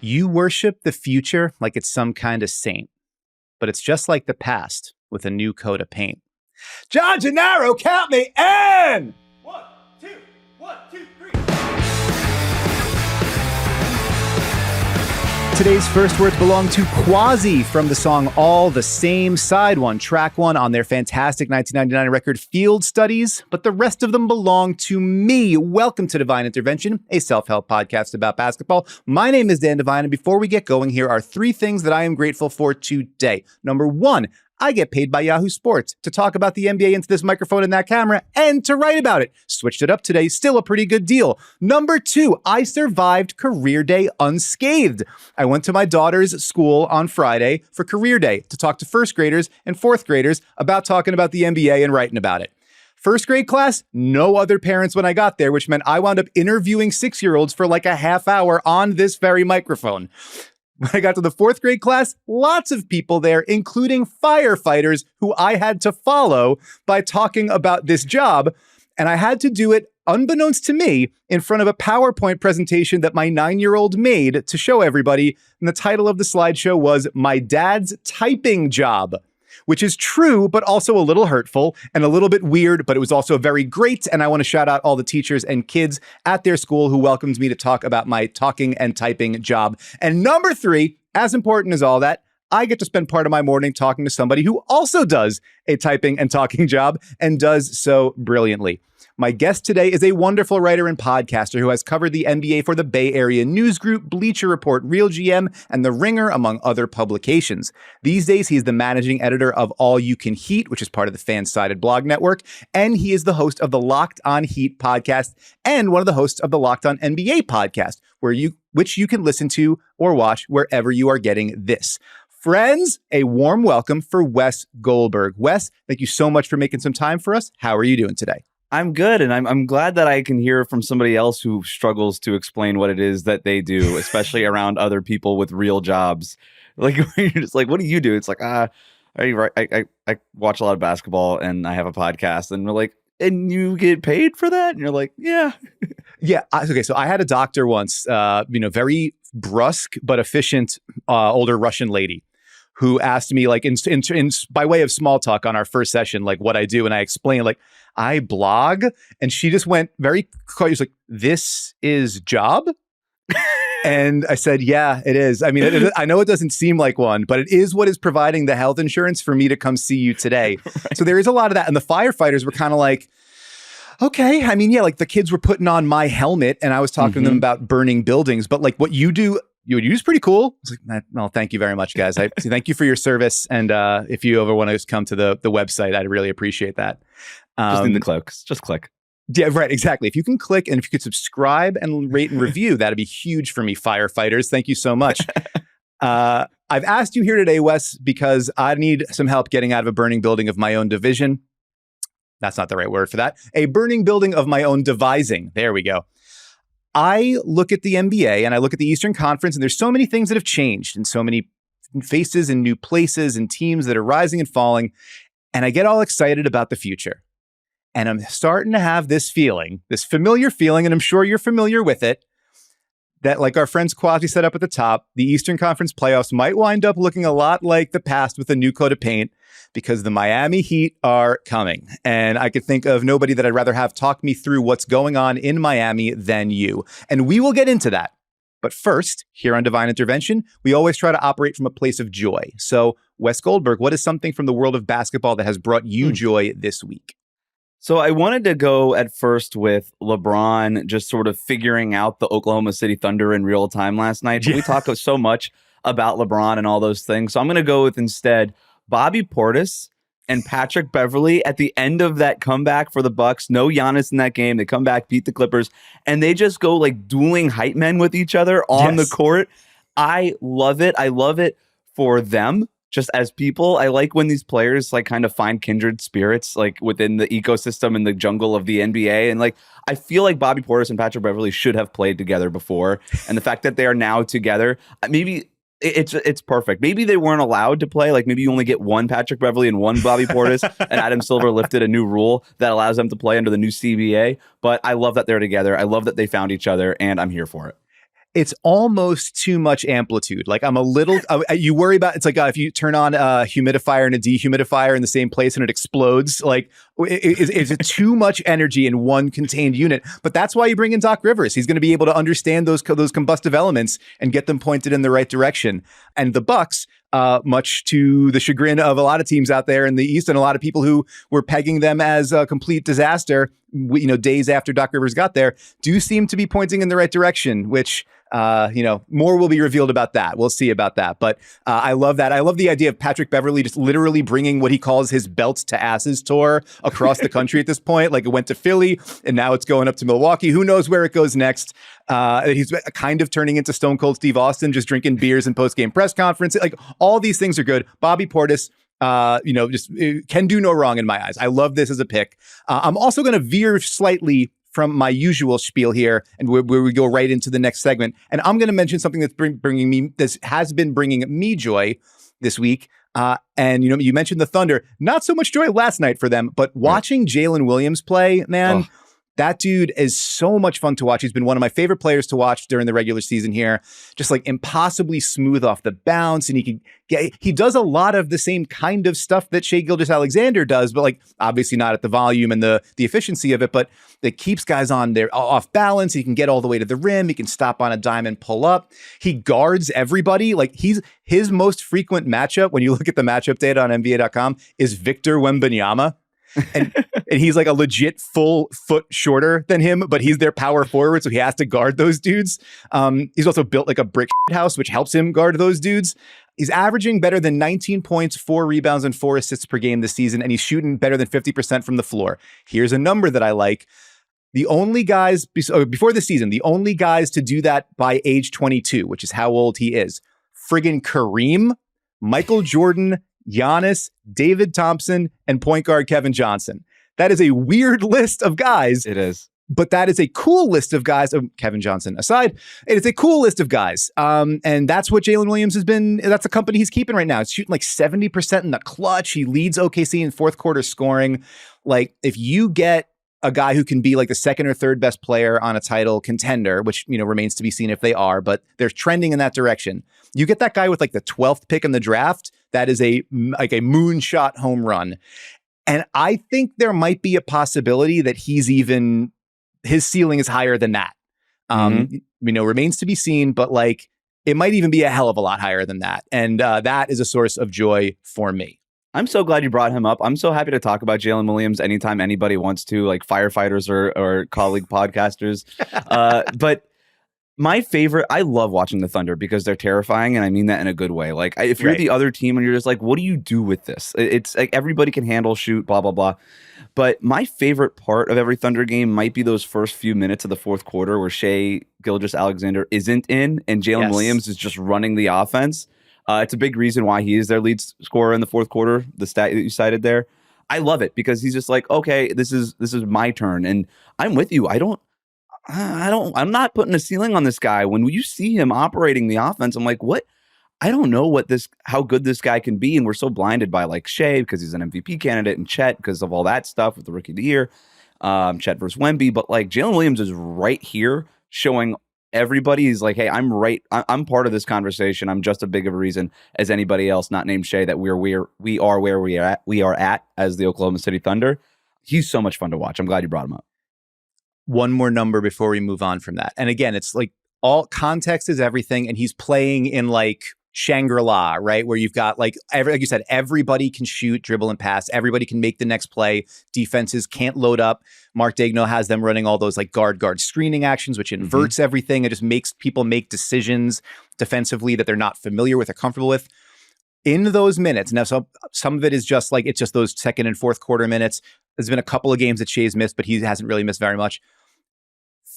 You worship the future like it's some kind of saint, but it's just like the past with a new coat of paint. John Gennaro, count me in! 1, 2, 1, 2, 3. Today's first words belong to Quasi from the song All the Same, side one, track one on their fantastic 1999 record Field Studies, but the rest of them belong to me. Welcome to Divine Intervention, a self-help podcast about basketball. My name is Dan Devine, and before we get going, here are three things that I am grateful for today. Number one, I get paid by Yahoo Sports to talk about the NBA into this microphone and that camera and to write about it. Switched it up today, still a pretty good deal. Number two, I survived career day unscathed. I went to my daughter's school on Friday for career day to talk to first graders and fourth graders about talking about the NBA and writing about it. First grade class, no other parents when I got there, which meant I wound up interviewing 6-year-olds for like a half hour on this very microphone. When I got to the fourth grade class, lots of people there, including firefighters who I had to follow by talking about this job. And I had to do it, unbeknownst to me, in front of a PowerPoint presentation that my 9-year-old made to show everybody. And the title of the slideshow was My Dad's Typing Job, which is true, but also a little hurtful and a little bit weird, but it was also very great. And I want to shout out all the teachers and kids at their school who welcomed me to talk about my talking and typing job. And number three, as important as all that, I get to spend part of my morning talking to somebody who also does a typing and talking job and does so brilliantly. My guest today is a wonderful writer and podcaster who has covered the NBA for the Bay Area News Group, Bleacher Report, Real GM, and The Ringer, among other publications. These days, he's the managing editor of All You Can Heat, which is part of the Fansided blog network, and he is the host of the Locked On Heat podcast and one of the hosts of the Locked On NBA podcast, which you can listen to or watch wherever you are getting this. Friends, a warm welcome for Wes Goldberg. Wes, thank you so much for making some time for us. How are you doing today? I'm good, and I'm glad that I can hear from somebody else who struggles to explain what it is that they do, especially around other people with real jobs. Like, you're just like, what do you do? It's like, I watch a lot of basketball, and I have a podcast, and we're like, and you get paid for that? And you're like, yeah. Yeah. Okay. So I had a doctor once, very brusque but efficient older Russian lady who asked me, like, in by way of small talk on our first session, like what I do. And I explained, like, I blog. And she just went very quiet. She's like, this is job? And I said, yeah, it is. I mean, I know it doesn't seem like one, but it is what is providing the health insurance for me to come see you today. Right. So there is a lot of that. And the firefighters were kind of like, okay. I mean, yeah, like the kids were putting on my helmet and I was talking to them about burning buildings, but like what you do is pretty cool. I was like, well, thank you very much, guys. Thank you for your service. And if you ever want to come to the website, I'd really appreciate that. Just need the clicks. Just click. Yeah, right. Exactly. If you can click and if you could subscribe and rate and review, that'd be huge for me, firefighters. Thank you so much. I've asked you here today, Wes, because I need some help getting out of a burning building of my own division. That's not the right word for that. A burning building of my own devising. There we go. I look at the NBA and I look at the Eastern Conference, and there's so many things that have changed and so many faces and new places and teams that are rising and falling. And I get all excited about the future. And I'm starting to have this feeling, this familiar feeling, and I'm sure you're familiar with it, that like our friends Quasi set up at the top, the Eastern Conference playoffs might wind up looking a lot like the past with a new coat of paint because the Miami Heat are coming. And I could think of nobody that I'd rather have talk me through what's going on in Miami than you. And we will get into that. But first, here on Divine Intervention, we always try to operate from a place of joy. So, Wes Goldberg, what is something from the world of basketball that has brought you joy this week? So I wanted to go at first with LeBron just sort of figuring out the Oklahoma City Thunder in real time last night. We talk so much about LeBron and all those things. So I'm going to go with instead Bobby Portis and Patrick Beverley at the end of that comeback for the Bucks. No Giannis in that game. They come back, beat the Clippers, and they just go like dueling hype men with each other on the court. I love it. I love it for them. Just as people, I like when these players like kind of find kindred spirits like within the ecosystem and the jungle of the NBA. And like, I feel like Bobby Portis and Patrick Beverley should have played together before. And the fact that they are now together, maybe it's perfect. Maybe they weren't allowed to play. Like maybe you only get one Patrick Beverley and one Bobby Portis, and Adam Silver lifted a new rule that allows them to play under the new CBA. But I love that they're together. I love that they found each other, and I'm here for it. it's almost too much amplitude. Like I'm a little, you worry about, it's like if you turn on a humidifier and a dehumidifier in the same place and it explodes, like is it too much energy in one contained unit? But that's why you bring in Doc Rivers. He's going to be able to understand those combustive elements and get them pointed in the right direction. And the Bucks, much to the chagrin of a lot of teams out there in the East and a lot of people who were pegging them as a complete disaster, days after Doc Rivers got there, do seem to be pointing in the right direction, which, more will be revealed about that. We'll see about that. But I love that. I love the idea of Patrick Beverley just literally bringing what he calls his belts to asses tour across the country at this point. Like it went to Philly and now it's going up to Milwaukee. Who knows where it goes next? He's kind of turning into Stone Cold Steve Austin, just drinking beers and post-game press conferences. Like all these things are good. Bobby Portis, just can do no wrong in my eyes. I love this as a pick. I'm also going to veer slightly from my usual spiel here and where we go right into the next segment. And I'm going to mention something that's has been bringing me joy this week. And you mentioned the Thunder, not so much joy last night for them, but watching Jalen Williams play, man, that dude is so much fun to watch. He's been one of my favorite players to watch during the regular season here. Just like impossibly smooth off the bounce. And he does a lot of the same kind of stuff that Shai Gilgeous-Alexander does, but like obviously not at the volume and the efficiency of it, but that keeps guys on there off balance. He can get all the way to the rim. He can stop on a dime and pull up. He guards everybody. Like his most frequent matchup, when you look at the matchup data on NBA.com, is Victor Wembanyama. and he's like a legit full foot shorter than him, but he's their power forward, so he has to guard those dudes. He's also built like a brick house, which helps him guard those dudes. He's averaging better than 19 points, 4 rebounds, and 4 assists per game this season, and he's shooting better than 50% from the floor. Here's a number that I like. The only guys, before the season, the only guys to do that by age 22, which is how old he is, friggin' Kareem, Michael Jordan, Giannis, David Thompson, and point guard Kevin Johnson. That is a weird list of guys. It is. But that is a cool list of guys. Kevin Johnson aside, it is a cool list of guys. And that's what Jalen Williams has been. That's the company he's keeping right now. He's shooting like 70% in the clutch. He leads OKC in fourth quarter scoring. Like if you get a guy who can be like the second or third best player on a title contender, which, remains to be seen if they are, but they're trending in that direction. You get that guy with like the 12th pick in the draft. That is a moonshot home run. And I think there might be a possibility that his ceiling is higher than that. Remains to be seen, but like it might even be a hell of a lot higher than that. And that is a source of joy for me. I'm so glad you brought him up. I'm so happy to talk about Jalen Williams anytime anybody wants to, like firefighters or colleague podcasters. But my favorite, I love watching the Thunder because they're terrifying, and I mean that in a good way. Like, if you're the other team and you're just like, what do you do with this? It's like everybody can handle, shoot, blah, blah, blah. But my favorite part of every Thunder game might be those first few minutes of the fourth quarter where Shai Gilgeous-Alexander isn't in and Jalen Williams is just running the offense. It's a big reason why he is their lead scorer in the fourth quarter, the stat that you cited there. I love it because he's just like, okay, this is my turn. And I'm with you. I'm not putting a ceiling on this guy. When you see him operating the offense, I'm like, what? I don't know how good this guy can be. And we're so blinded by like Shai because he's an MVP candidate and Chet because of all that stuff with the rookie of the year, Chet versus Wemby. But like Jalen Williams is right here showing everybody. He's like, hey, I'm right. I'm part of this conversation. I'm just as big of a reason as anybody else not named Shai that we are where we are at as the Oklahoma City Thunder. He's so much fun to watch. I'm glad you brought him up. One more number before we move on from that. And again, it's like all context is everything. And he's playing in like Shangri-La, right? Where you've got like you said, everybody can shoot, dribble, and pass. Everybody can make the next play. Defenses can't load up. Mark Daigneault has them running all those like guard screening actions, which inverts everything. It just makes people make decisions defensively that they're not familiar with or comfortable with. In those minutes, now some of it is just like, it's just those second and fourth quarter minutes. There's been a couple of games that Shai's missed, but he hasn't really missed very much.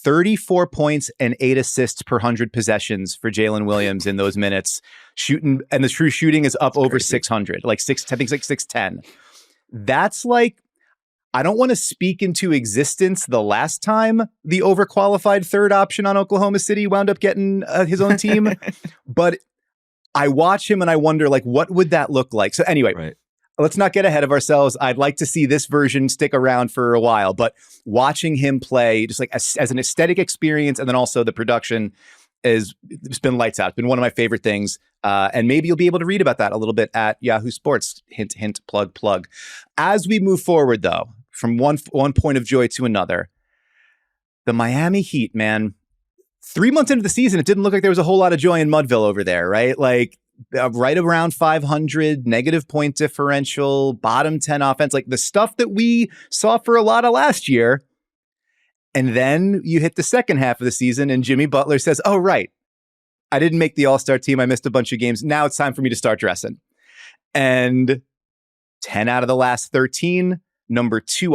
34 points and 8 assists per 100 possessions for Jalen Williams in those minutes. Shooting, and the true shooting is up over 600, like I think it's like 610. That's like, I don't want to speak into existence the last time the overqualified third option on Oklahoma City wound up getting his own team, but I watch him and I wonder, like, what would that look like? So anyway, let's not get ahead of ourselves. I'd like to see this version stick around for a while, but watching him play just like as an aesthetic experience and then also the production, it's been lights out. It's been one of my favorite things. And maybe you'll be able to read about that a little bit at Yahoo Sports. Hint, hint, plug, plug. As we move forward, though, from one point of joy to another, the Miami Heat, man, 3 months into the season, it didn't look like there was a whole lot of joy in Mudville over there, right? Like right around 500, negative point differential, bottom 10 offense, like the stuff that we saw for a lot of last year. And then you hit the second half of the season and Jimmy Butler says, oh, right, I didn't make the All-Star team. I missed a bunch of games. Now it's time for me to start dressing. And 10 out of the last 13, number two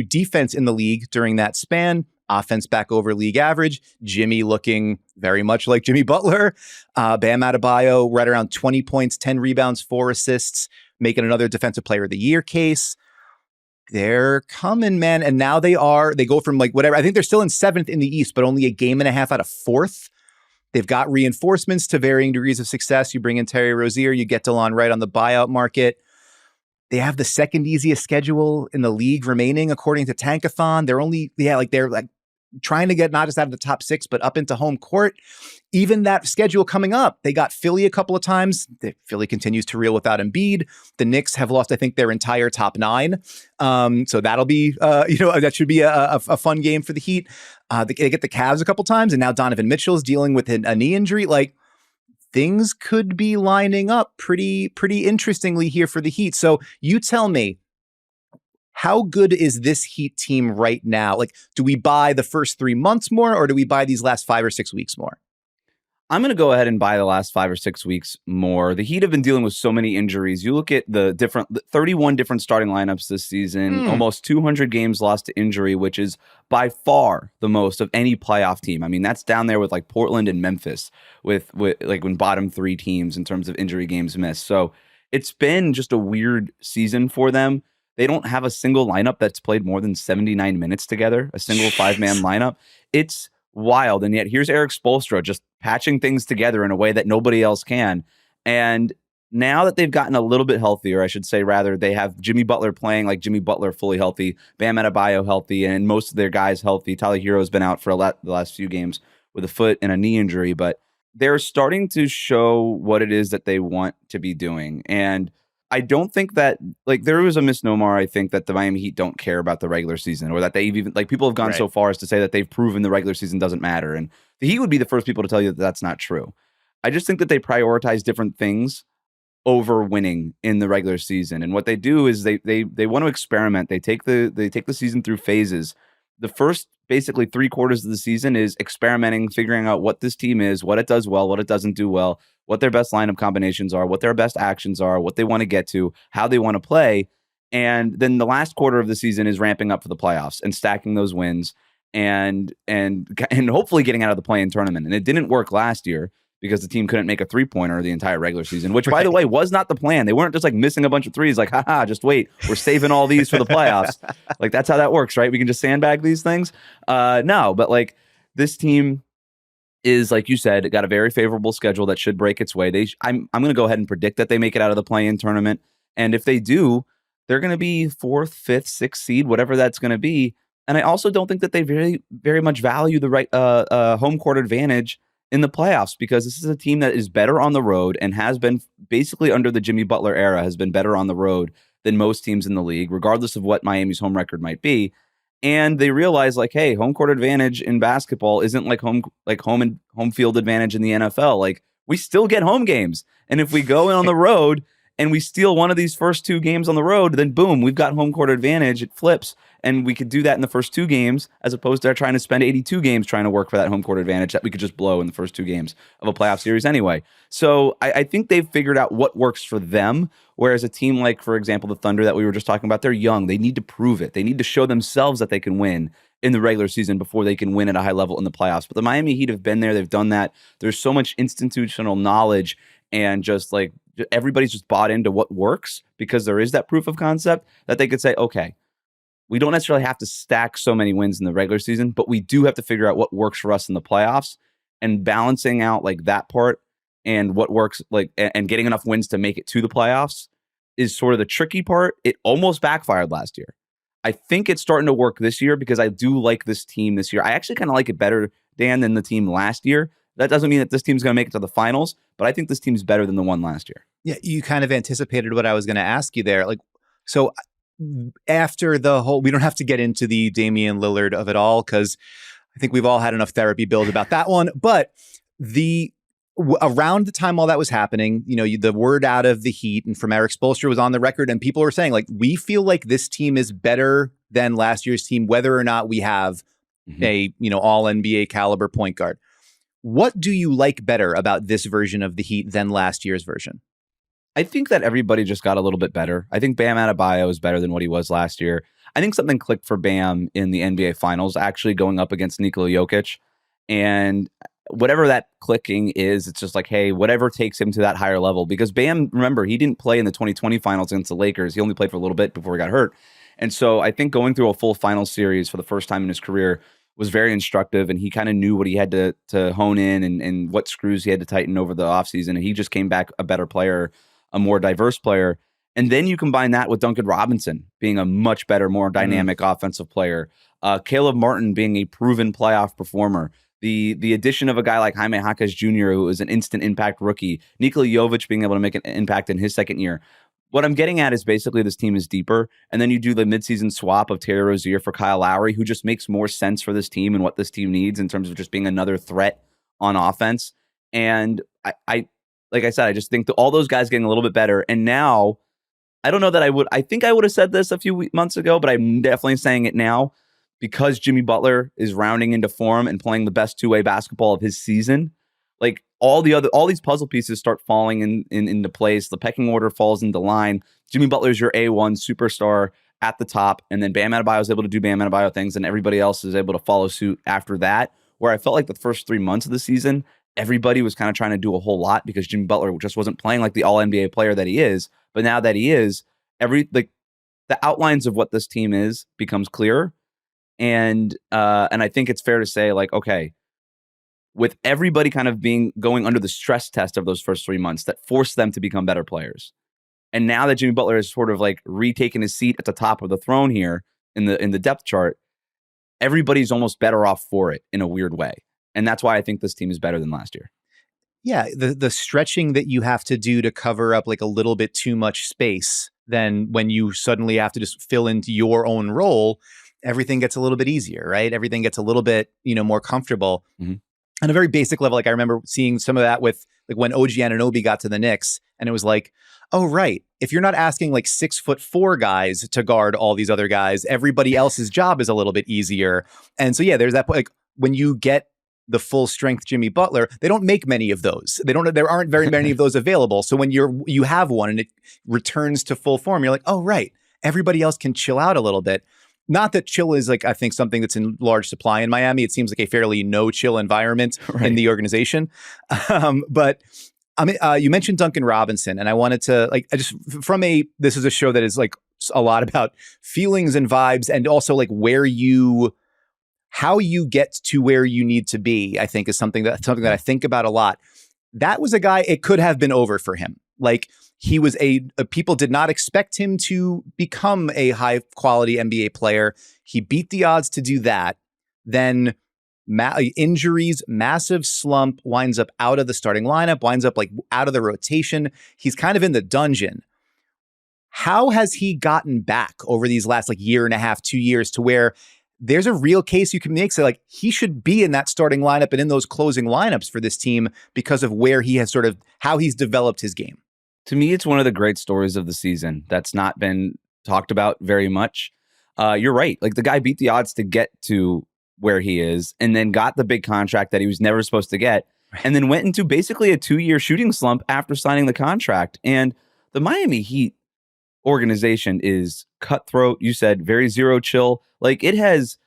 defense in the league during that span. Offense back over league average. Jimmy looking very much like Jimmy Butler. Bam Adebayo right around 20 points, 10 rebounds, 4 assists, making another Defensive Player of the Year case. They're coming, man. And now they go from like whatever. I think they're still in 7th in the East, but only a game and a half out of 4th. They've got reinforcements to varying degrees of success. You bring in Terry Rozier, you get DeLon Wright on the buyout market. They have the second easiest schedule in the league remaining, according to Tankathon. They're trying to get not just out of the top 6, but up into home court. Even that schedule coming up, they got Philly a couple of times. Philly continues to reel without Embiid. The Knicks have lost, I think, their entire top 9. So that'll be, that should be a fun game for the Heat. They get the Cavs a couple times, and now Donovan Mitchell's dealing with a knee injury. Like, things could be lining up pretty interestingly here for the Heat. So you tell me, how good is this Heat team right now? Like, do we buy the first 3 months more, or do we buy these last 5 or 6 weeks more? I'm going to go ahead and buy the last 5 or 6 weeks more. The Heat have been dealing with so many injuries. You look at the 31 different starting lineups this season, almost 200 games lost to injury, which is by far the most of any playoff team. I mean, that's down there with like Portland and Memphis with like when bottom 3 teams in terms of injury games missed. So it's been just a weird season for them. They don't have a single lineup that's played more than 79 minutes together, a single 5-man lineup. It's wild. And yet here's Eric Spoelstra just patching things together in a way that nobody else can. And now that they've gotten a little bit healthier, I should say, rather, they have Jimmy Butler playing like Jimmy Butler, fully healthy, Bam Adebayo healthy, and most of their guys healthy. Tyler Herro's been out for the last few games with a foot and a knee injury, but they're starting to show what it is that they want to be doing. And I don't think that, like, there was a misnomer, I think, that the Miami Heat don't care about the regular season, or that they've even, like, people have gone so far as to say that they've proven the regular season doesn't matter. And the Heat would be the first people to tell you that that's not true. I just think that they prioritize different things over winning in the regular season. And what they do is they want to experiment. They take the season through phases. The first basically 3 quarters of the season is experimenting, figuring out what this team is, what it does well, what it doesn't do well, what their best lineup combinations are, what their best actions are, what they want to get to, how they want to play. And then the last quarter of the season is ramping up for the playoffs and stacking those wins and hopefully getting out of the play-in tournament. And it didn't work last year because the team couldn't make a 3-pointer the entire regular season, which, by the way, was not the plan. They weren't just like missing a bunch of threes, like, haha, just wait, we're saving all these for the playoffs. Like, that's how that works, right? We can just sandbag these things. No, but like, this team is, like you said, got a very favorable schedule that should break its way. I'm going to go ahead and predict that they make it out of the play-in tournament. And if they do, they're going to be 4th, 5th, 6th seed, whatever that's going to be. And I also don't think that they very, very much value the home court advantage in the playoffs, because this is a team that is better on the road and has been basically under the Jimmy Butler era, has been better on the road than most teams in the league, regardless of what Miami's home record might be. And they realize, like, hey, home court advantage in basketball isn't like home field advantage in the NFL. Like, we still get home games. And if we go in on the road and we steal one of these first 2 games on the road, then boom, we've got home court advantage. It flips. And we could do that in the first 2 games, as opposed to trying to spend 82 games trying to work for that home court advantage that we could just blow in the first 2 games of a playoff series anyway. So I think they've figured out what works for them. Whereas a team like, for example, the Thunder that we were just talking about, they're young. They need to prove it. They need to show themselves that they can win in the regular season before they can win at a high level in the playoffs. But the Miami Heat have been there. They've done that. There's so much institutional knowledge, and just like everybody's just bought into what works because there is that proof of concept that they could say, okay, we don't necessarily have to stack so many wins in the regular season, but we do have to figure out what works for us in the playoffs, and balancing out like that part and what works, like, and getting enough wins to make it to the playoffs is sort of the tricky part. It almost backfired last year. I think it's starting to work this year because I do like this team this year. I actually kind of like it better, Dan, than the team last year. That doesn't mean that this team's going to make it to the finals, but I think this team's better than the one last year. Yeah, you kind of anticipated what I was going to ask you there. Like, so after the whole, we don't have to get into the Damian Lillard of it all because I think we've all had enough therapy build about that one. But around the time all that was happening, the word out of the Heat and from Eric Spoelstra was on the record, and people were saying, like, we feel like this team is better than last year's team, whether or not we have a all NBA caliber point guard. What do you like better about this version of the Heat than last year's version? I think that everybody just got a little bit better. I think Bam Adebayo is better than what he was last year. I think something clicked for Bam in the NBA Finals, actually going up against Nikola Jokic. And whatever that clicking is, it's just like, hey, whatever takes him to that higher level. Because Bam, remember, he didn't play in the 2020 Finals against the Lakers. He only played for a little bit before he got hurt. And so I think going through a full final series for the first time in his career was very instructive, and he kind of knew what he had to hone in and what screws he had to tighten over the offseason. And he just came back a better player, a more diverse player. And then you combine that with Duncan Robinson being a much better, more dynamic offensive player. Caleb Martin being a proven playoff performer. The addition of a guy like Jaime Jaquez Jr., who is an instant impact rookie. Nikola Jovic being able to make an impact in his second year. What I'm getting at is basically this team is deeper. And then you do the midseason swap of Terry Rozier for Kyle Lowry, who just makes more sense for this team and what this team needs in terms of just being another threat on offense. And I like I said, I just think that all those guys getting a little bit better. And now, I don't know that I think I would have said this a few months ago, but I'm definitely saying it now because Jimmy Butler is rounding into form and playing the best two-way basketball of his season. Like all these puzzle pieces start falling into place. The pecking order falls into line. Jimmy Butler is your A1 superstar at the top, and then Bam Adebayo is able to do Bam Adebayo things, and everybody else is able to follow suit after that. Where I felt like the first 3 months of the season, everybody was kind of trying to do a whole lot because Jimmy Butler just wasn't playing like the All-NBA player that he is. But now that he is, the outlines of what this team is becomes clearer, and I think it's fair to say, like, okay, with everybody kind of going under the stress test of those first 3 months that forced them to become better players. And now that Jimmy Butler has sort of like retaken his seat at the top of the throne here in the depth chart, everybody's almost better off for it in a weird way. And that's why I think this team is better than last year. Yeah, the stretching that you have to do to cover up like a little bit too much space, then when you suddenly have to just fill into your own role, everything gets a little bit easier, right? Everything gets a little bit, more comfortable. Mm-hmm. On a very basic level, like I remember seeing some of that with like when OG Anunoby got to the Knicks, and it was like, oh, right. If you're not asking like 6'4" guys to guard all these other guys, everybody else's job is a little bit easier. And so, yeah, there's that point. Like when you get the full strength Jimmy Butler, they don't make many of those. There aren't very many of those available. So when you have one and it returns to full form, you're like, oh, right. Everybody else can chill out a little bit. Not that chill is like, I think, something that's in large supply in Miami. It seems like a fairly no chill environment in the organization. But I mean, you mentioned Duncan Robinson, and I wanted to this is a show that is like a lot about feelings and vibes, and also like how you get to where you need to be, I think is something that I think about a lot. That was a guy, it could have been over for him. Like he was people did not expect him to become a high quality NBA player. He beat the odds to do that. Then injuries, massive slump, winds up out of the starting lineup, winds up like out of the rotation. He's kind of in the dungeon. How has he gotten back over these last like year and a half, 2 years to where there's a real case you can make, say like he should be in that starting lineup and in those closing lineups for this team because of where he has sort of how he's developed his game? To me, it's one of the great stories of the season that's not been talked about very much. You're right. Like the guy beat the odds to get to where he is and then got the big contract that he was never supposed to get and then went into basically a 2-year shooting slump after signing the contract. And the Miami Heat organization is cutthroat. You said very zero chill. Like it has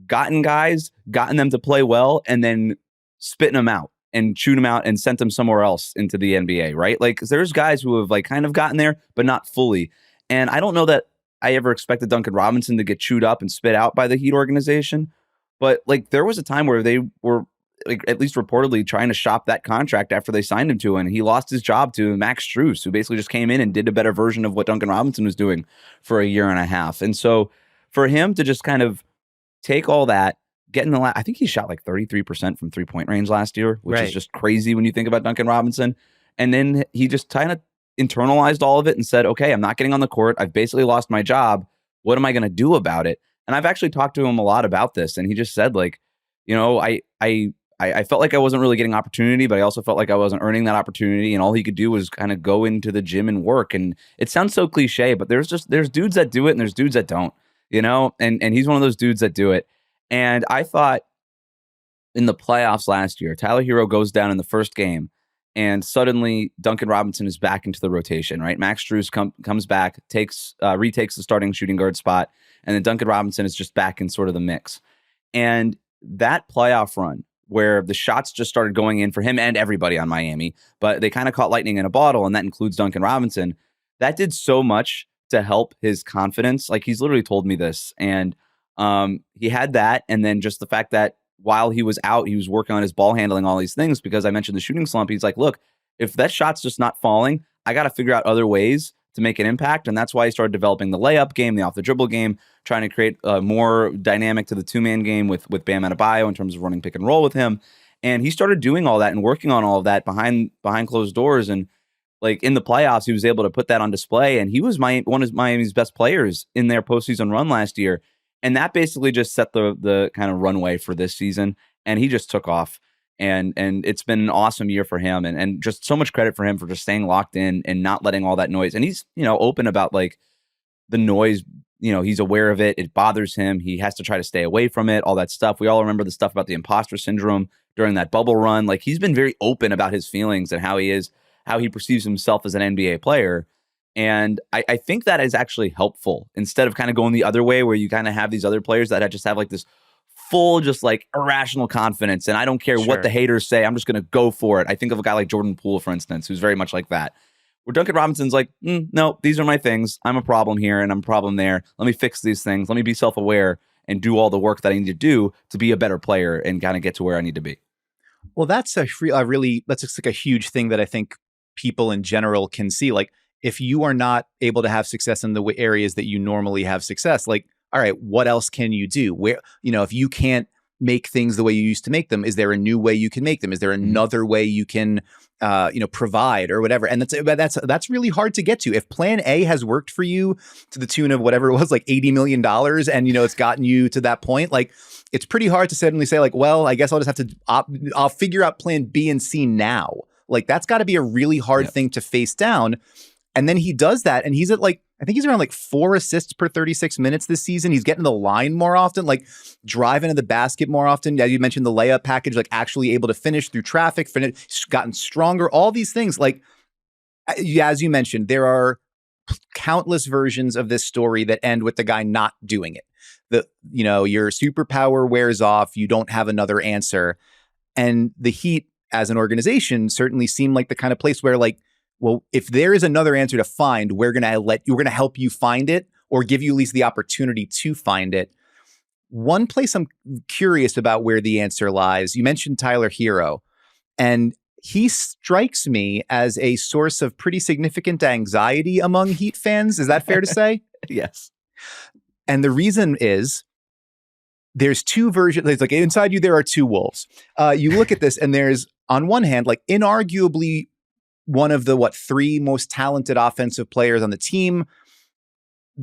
gotten them to play well and then spitting them out and chewed them out and sent them somewhere else into the NBA, right? Like there's guys who have like kind of gotten there, but not fully. And I don't know that I ever expected Duncan Robinson to get chewed up and spit out by the Heat organization. But like there was a time where they were like at least reportedly trying to shop that contract after they signed him to, and he lost his job to Max Strus, who basically just came in and did a better version of what Duncan Robinson was doing for a year and a half. And so for him to just kind of take all that, get in the I think he shot like 33% from 3-point range last year, which is just crazy when you think about Duncan Robinson. And then he just kind of internalized all of it and said, okay, I'm not getting on the court. I've basically lost my job. What am I going to do about it? And I've actually talked to him a lot about this. And he just said, like, you know, I felt like I wasn't really getting opportunity, but I also felt like I wasn't earning that opportunity. And all he could do was kind of go into the gym and work. And it sounds so cliche, but there's dudes that do it and there's dudes that don't, you know, and he's one of those dudes that do it. And I thought in the playoffs last year, Tyler Herro goes down in the first game and suddenly Duncan Robinson is back into the rotation, right? Max Strus comes back, retakes the starting shooting guard spot. And then Duncan Robinson is just back in sort of the mix. And that playoff run where the shots just started going in for him and everybody on Miami, but they kind of caught lightning in a bottle, and that includes Duncan Robinson. That did so much to help his confidence. Like, he's literally told me this. And he had that, and then just the fact that while he was out, he was working on his ball handling, all these things, because I mentioned the shooting slump. He's like, look, if that shot's just not falling, I got to figure out other ways to make an impact. And that's why he started developing the layup game, the off the dribble game, trying to create more dynamic to the two-man game with Bam Adebayo in terms of running pick and roll with him. And he started doing all that and working on all of that behind closed doors. And like in the playoffs, he was able to put that on display. And he was one of Miami's best players in their postseason run last year. And that basically just set the kind of runway for this season. And he just took off. And it's been an awesome year for him, and just so much credit for him for just staying locked in and not letting all that noise. And he's, you know, open about like the noise, you know, he's aware of it. It bothers him. He has to try to stay away from it, all that stuff. We all remember the stuff about the imposter syndrome during that bubble run. Like, he's been very open about his feelings and how he perceives himself as an NBA player. And I think that is actually helpful instead of kind of going the other way where you kind of have these other players that just have like this full, just like irrational confidence. And I don't care what the haters say. I'm just going to go for it. I think of a guy like Jordan Poole, for instance, who's very much like that. Where Duncan Robinson's like, no, these are my things. I'm a problem here and I'm a problem there. Let me fix these things. Let me be self-aware and do all the work that I need to do to be a better player and kind of get to where I need to be. Well, that's that's just like a huge thing that I think people in general can see. Like, if you are not able to have success in the areas that you normally have success, like, all right, what else can you do? Where, you know, if you can't make things the way you used to make them, is there a new way you can make them? Is there another way you can, provide or whatever? And that's really hard to get to. If plan A has worked for you to the tune of whatever it was, like $80 million, and, you know, it's gotten you to that point, like, it's pretty hard to suddenly say like, well, I guess I'll just have to, I'll figure out plan B and C now. Like, that's got to be a really hard thing to face down. And then he does that, and he's at like, I think he's around like 4 assists per 36 minutes this season. He's getting the line more often, like driving to the basket more often. As you mentioned, the layup package, like actually able to finish through traffic, gotten stronger, all these things. Like, as you mentioned, there are countless versions of this story that end with the guy not doing it. Your superpower wears off. You don't have another answer. And the Heat as an organization certainly seem like the kind of place where, like, well, if there is another answer to find, we're going to help you find it, or give you at least the opportunity to find it. One place I'm curious about where the answer lies, you mentioned Tyler Herro, and he strikes me as a source of pretty significant anxiety among Heat fans. Is that fair to say? Yes. And the reason is there's two versions. It's like inside you, there are two wolves. You look at this and there's, on one hand, like inarguably one of the, 3 most talented offensive players on the team,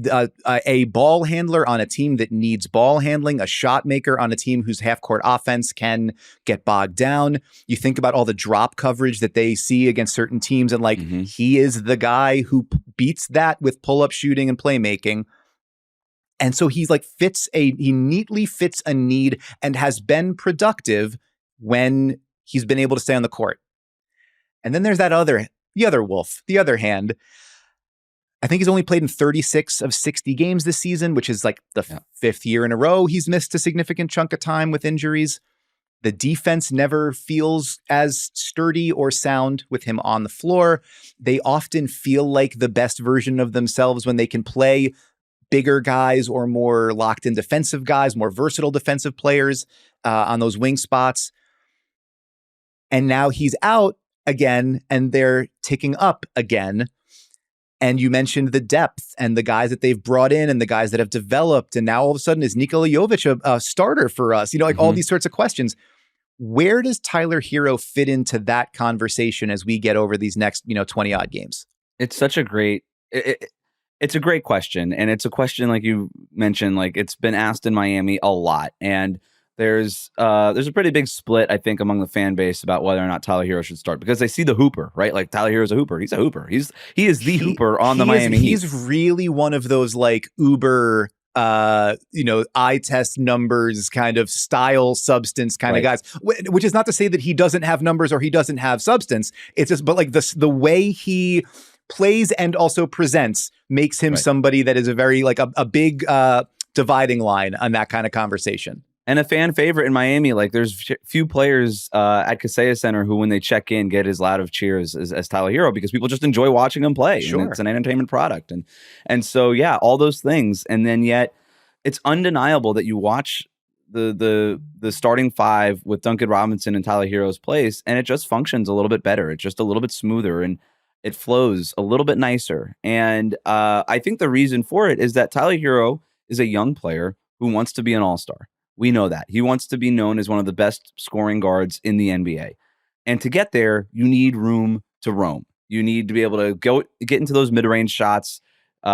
a ball handler on a team that needs ball handling, a shot maker on a team whose half-court offense can get bogged down. You think about all the drop coverage that they see against certain teams, and like he is the guy who beats that with pull-up shooting and playmaking. And so he's like he neatly fits a need and has been productive when he's been able to stay on the court. And then there's the other wolf, the other hand. I think he's only played in 36 of 60 games this season, which is like the 5th year in a row he's missed a significant chunk of time with injuries. The defense never feels as sturdy or sound with him on the floor. They often feel like the best version of themselves when they can play bigger guys or more locked in defensive guys, more versatile defensive players on those wing spots. And now he's out again, and they're ticking up again. And you mentioned the depth and the guys that they've brought in and the guys that have developed. And now all of a sudden, is Nikola Jovic a starter for us? Like all these sorts of questions. Where does Tyler Herro fit into that conversation as we get over these next, 20 odd games? It's such a great, it's a great question. And it's a question, like you mentioned, like it's been asked in Miami a lot. And there's a pretty big split, I think, among the fan base about whether or not Tyler Herro should start, because they see the hooper, right? Like Tyler Herro's a hooper. He's a hooper. He is the hooper on the Miami Heat. He's really one of those like uber, eye test numbers kind of style substance kind of guys, which is not to say that he doesn't have numbers or he doesn't have substance. It's just, but like the way he plays and also presents makes him somebody that is a very like a big dividing line on that kind of conversation. And a fan favorite in Miami. Like there's few players at Kaseya Center who, when they check in, get as loud of cheers as Tyler Herro, because people just enjoy watching him play. Sure. And it's an entertainment product. And so, yeah, all those things. And then yet it's undeniable that you watch the starting five with Duncan Robinson and Tyler Herro's place, and it just functions a little bit better. It's just a little bit smoother and it flows a little bit nicer. And I think the reason for it is that Tyler Herro is a young player who wants to be an all-star. We know that. He wants to be known as one of the best scoring guards in the NBA. And to get there, you need room to roam. You need to be able to get into those mid-range shots,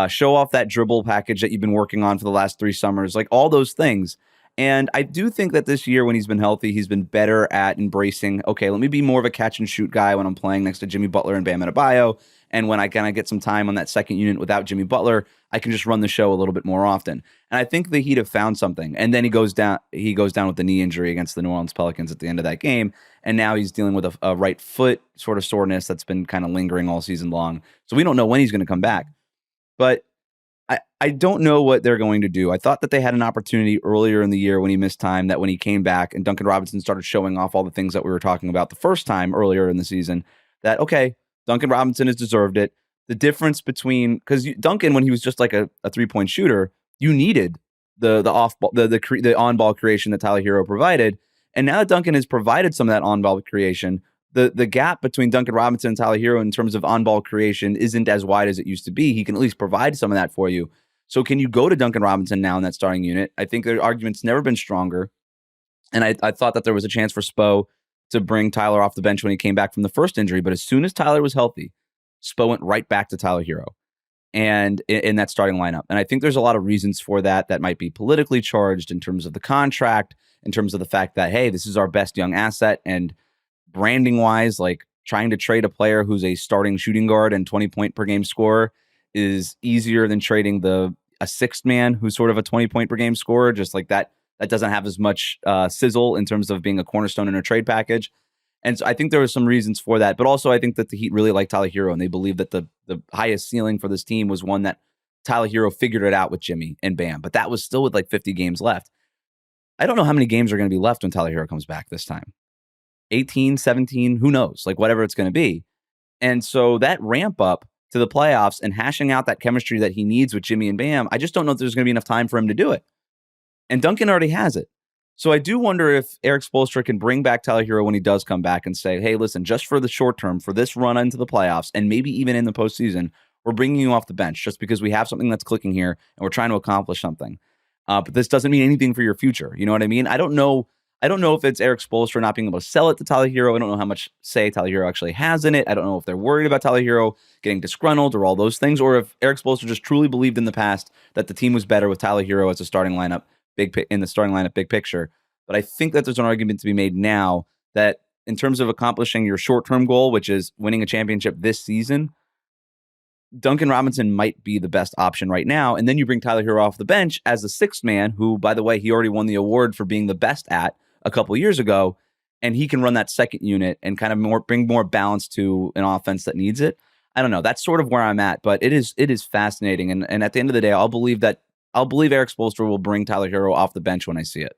show off that dribble package that you've been working on for the last 3 summers, like all those things. And I do think that this year, when he's been healthy, he's been better at embracing, okay, let me be more of a catch and shoot guy when I'm playing next to Jimmy Butler and Bam Adebayo. And when I kind of get some time on that second unit without Jimmy Butler, I can just run the show a little bit more often. And I think the Heat have found something. And then he goes down with the knee injury against the New Orleans Pelicans at the end of that game. And now he's dealing with a right foot sort of soreness that's been kind of lingering all season long. So we don't know when he's going to come back. But I don't know what they're going to do. I thought that they had an opportunity earlier in the year when he missed time, that when he came back and Duncan Robinson started showing off all the things that we were talking about the first time earlier in the season, that, okay, Duncan Robinson has deserved it. The difference between, because Duncan, when he was just like a 3-point shooter, you needed the on-ball creation that Tyler Herro provided. And now that Duncan has provided some of that on-ball creation, the gap between Duncan Robinson and Tyler Herro in terms of on-ball creation isn't as wide as it used to be. He can at least provide some of that for you. So can you go to Duncan Robinson now in that starting unit? I think their argument's never been stronger. And I thought that there was a chance for Spo to bring Tyler off the bench when he came back from the first injury. But as soon as Tyler was healthy, Spo went right back to Tyler Herro and in that starting lineup. And I think there's a lot of reasons for that might be politically charged in terms of the contract, in terms of the fact that, hey, this is our best young asset. And branding wise, like trying to trade a player who's a starting shooting guard and 20-point per game scorer is easier than trading a sixth man who's sort of a 20-point per game scorer. Just like that doesn't have as much sizzle in terms of being a cornerstone in a trade package. And so I think there were some reasons for that. But also I think that the Heat really like Tyler Herro, and they believe that the highest ceiling for this team was one that Tyler Herro figured it out with Jimmy and Bam. But that was still with like 50 games left. I don't know how many games are going to be left when Tyler Herro comes back this time. 18, 17, who knows? Like whatever it's going to be. And so that ramp up to the playoffs and hashing out that chemistry that he needs with Jimmy and Bam, I just don't know if there's going to be enough time for him to do it. And Duncan already has it. So I do wonder if Eric Spoelstra can bring back Tyler Herro when he does come back and say, hey, listen, just for the short term, for this run into the playoffs, and maybe even in the postseason, we're bringing you off the bench just because we have something that's clicking here and we're trying to accomplish something. But this doesn't mean anything for your future. You know what I mean? I don't know if it's Eric Spoelstra not being able to sell it to Tyler Herro. I don't know how much say Tyler Herro actually has in it. I don't know if they're worried about Tyler Herro getting disgruntled or all those things, or if Eric Spoelstra just truly believed in the past that the team was better with Tyler Herro as a starting lineup, big picture. But I think that there's an argument to be made now that in terms of accomplishing your short-term goal, which is winning a championship this season, Duncan Robinson might be the best option right now. And then you bring Tyler Herro off the bench as the sixth man, who, by the way, he already won the award for being the best at a couple years ago. And he can run that second unit and kind of bring more balance to an offense that needs it. I don't know. That's sort of where I'm at, but it is fascinating. And at the end of the day, I'll believe Eric Spoelstra will bring Tyler Herro off the bench when I see it.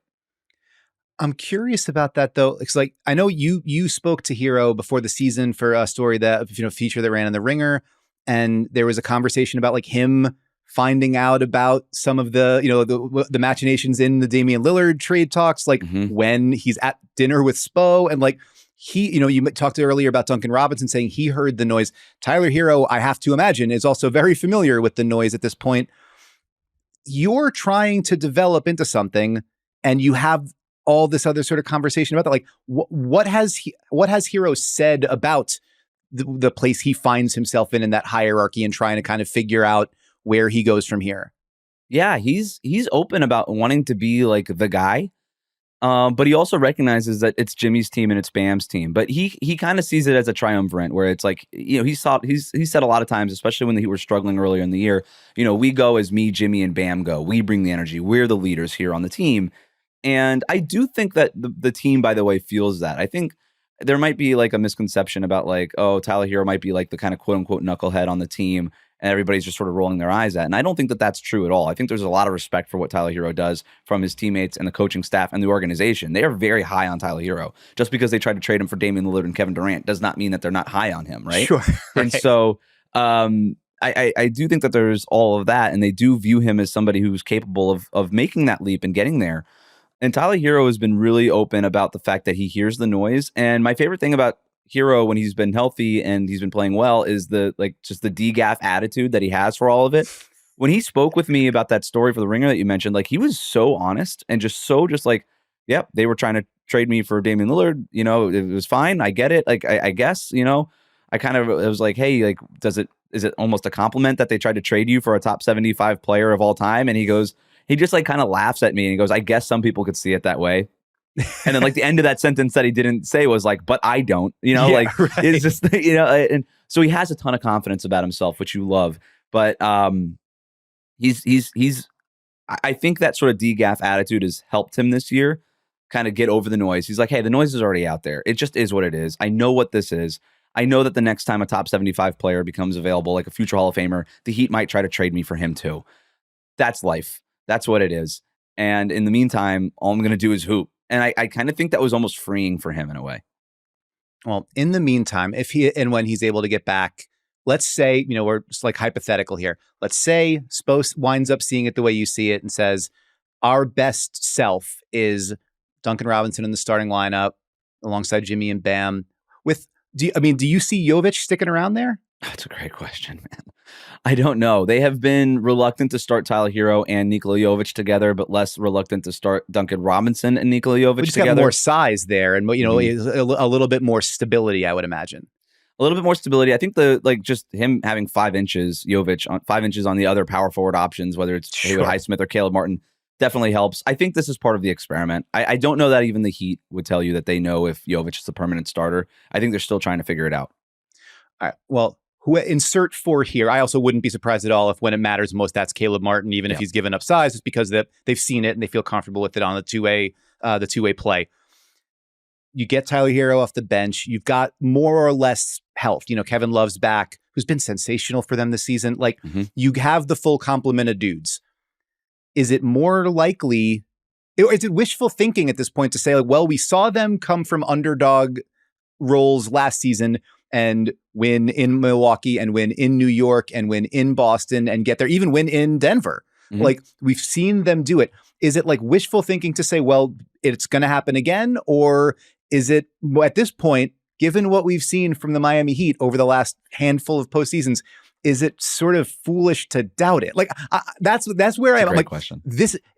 I'm curious about that though. It's like, I know you spoke to Herro before the season for a story that, feature that ran in the Ringer. And there was a conversation about like him finding out about some of the, the machinations in the Damian Lillard trade talks, like when he's at dinner with Spo, and like you talked earlier about Duncan Robinson saying he heard the noise. Tyler Herro, I have to imagine, is also very familiar with the noise at this point. You're trying to develop into something, and you have all this other sort of conversation about that. Like, what has Herro said about the place he finds himself in that hierarchy and trying to kind of figure out where he goes from here? Yeah, he's open about wanting to be like the guy. But he also recognizes that it's Jimmy's team and it's Bam's team. But he kind of sees it as a triumvirate where it's like, he said a lot of times, especially when he were struggling earlier in the year, we go as me, Jimmy, and Bam go. We bring the energy. We're the leaders here on the team. And I do think that the team, by the way, feels that. I think there might be like a misconception about like, oh, Tyler Herro might be like the kind of quote unquote knucklehead on the team, and everybody's just sort of rolling their eyes at. And I don't think that that's true at all. I think there's a lot of respect for what Tyler Herro does from his teammates and the coaching staff and the organization. They are very high on Tyler Herro. Just because they tried to trade him for Damian Lillard and Kevin Durant does not mean that they're not high on him, right? Sure. Right. And so I do think that there's all of that, and they do view him as somebody who's capable of making that leap and getting there. And Tyler Herro has been really open about the fact that he hears the noise. And my favorite thing about Herro when he's been healthy and he's been playing well is just the DGAF attitude that he has for all of it. When he spoke with me about that story for the Ringer that you mentioned, like, he was so honest and just like, yep, they were trying to trade me for Damian Lillard. It was fine. I get it. Like, I guess, it was like, hey, like, is it almost a compliment that they tried to trade you for a top 75 player of all time? And he just like kind of laughs at me and he goes, I guess some people could see it that way. And then like the end of that sentence that he didn't say was like, but I don't, right. It's just, and so he has a ton of confidence about himself, which you love. But he's I think that sort of DGAF attitude has helped him this year kind of get over the noise. He's like, hey, the noise is already out there. It just is what it is. I know what this is. I know that the next time a top 75 player becomes available, like a future Hall of Famer, the Heat might try to trade me for him too. That's life. That's what it is. And in the meantime, all I'm going to do is hoop. And I kind of think that was almost freeing for him in a way. Well, in the meantime, when he's able to get back, let's say, we're just like hypothetical here. Let's say Spo winds up seeing it the way you see it and says, our best self is Duncan Robinson in the starting lineup alongside Jimmy and Bam. Do you see Jovic sticking around there? That's a great question, man. I don't know. They have been reluctant to start Tyler Herro and Nikola Jovic together, but less reluctant to start Duncan Robinson and Nikola Jovic just together. Got more size there, and a little bit more stability, I would imagine. A little bit more stability. I think just him having 5 inches, Jovic on 5 inches on the other power forward options, whether it's Haywood Highsmith or Caleb Martin, definitely helps. I think this is part of the experiment. I don't know that even the Heat would tell you that they know if Jovic is the permanent starter. I think they're still trying to figure it out. All right. Well, who insert for here? I also wouldn't be surprised at all if when it matters most, that's Caleb Martin, even if he's given up size, just because they've seen it and they feel comfortable with it on the two-way play. You get Tyler Herro off the bench. You've got more or less health. Kevin Love's back, who's been sensational for them this season. Like, you have the full complement of dudes. Is it more likely, is it wishful thinking at this point to say, like, well, we saw them come from underdog roles last season and win in Milwaukee and win in New York and win in Boston and get there, even win in Denver. Like, we've seen them do it. Is it like wishful thinking to say, well, it's going to happen again? Or is it, at this point, given what we've seen from the Miami Heat over the last handful of postseasons, is it sort of foolish to doubt it? Like, that's where I'm like, question.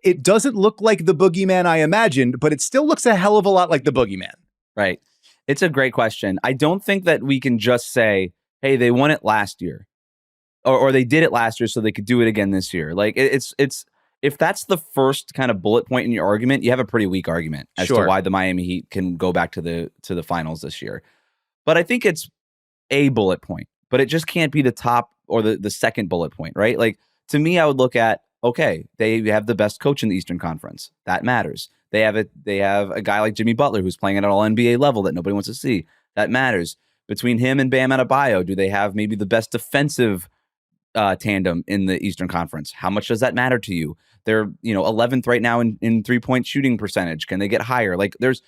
It doesn't look like the boogeyman I imagined, but it still looks a hell of a lot like the boogeyman. Right. It's a great question. I don't think that we can just say, hey, they won it last year or they did it last year so they could do it again this year. Like, it's if that's the first kind of bullet point in your argument, you have a pretty weak argument as to why the Miami Heat can go back to the finals this year. But I think it's a bullet point, but it just can't be the top or the second bullet point, right? Like, to me, I would look at, okay, they have the best coach in the Eastern Conference. That matters. They have a guy like Jimmy Butler who's playing at an all-NBA level that nobody wants to see. That matters. Between him and Bam Adebayo, do they have maybe the best defensive tandem in the Eastern Conference? How much does that matter to you? They're 11th right now in 3-point shooting percentage. Can they get higher? Like, there's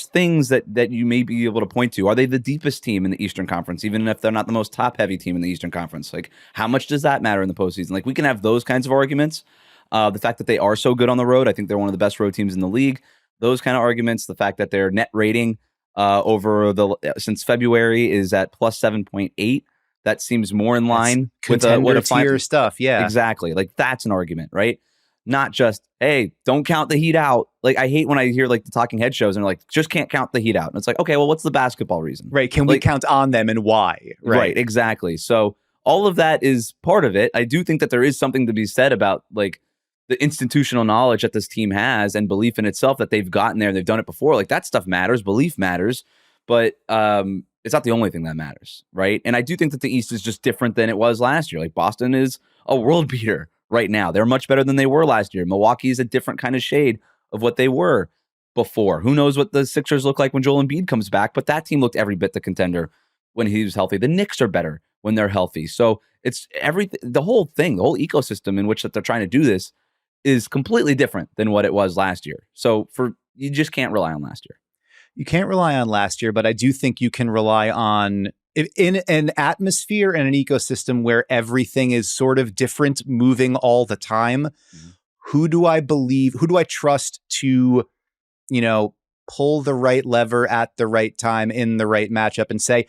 things that you may be able to point to. Are they the deepest team in the Eastern Conference, even if they're not the most top-heavy team in the Eastern Conference? Like, how much does that matter in the postseason? Like, we can have those kinds of arguments. The fact that they are so good on the road, I think they're one of the best road teams in the league. Those kind of arguments, the fact that their net rating over since February is at plus 7.8. That seems more in line with what a tier stuff. Yeah, exactly. Like that's an argument, right? Not just, hey, don't count the Heat out. Like I hate when I hear like the talking head shows and they're like, just can't count the Heat out. And it's like, okay, well, what's the basketball reason? Right. Can we count on them and why? Right. Exactly. So all of that is part of it. I do think that there is something to be said about like the institutional knowledge that this team has and belief in itself that they've gotten there and they've done it before. Like that stuff matters. Belief matters. But it's not the only thing that matters. Right. And I do think that the East is just different than it was last year. Like Boston is a world beater right now. They're much better than they were last year. Milwaukee is a different kind of shade of what they were before. Who knows what the Sixers look like when Joel Embiid comes back, but that team looked every bit the contender when he was healthy. The Knicks are better when they're healthy. So it's everything, the whole thing, the whole ecosystem in which that they're trying to do this is completely different than what it was last year. So you just can't rely on last year. You can't rely on last year, but I do think you can rely on in an atmosphere and an ecosystem where everything is sort of different, moving all the time. Mm-hmm. Who do I trust to, pull the right lever at the right time in the right matchup and say,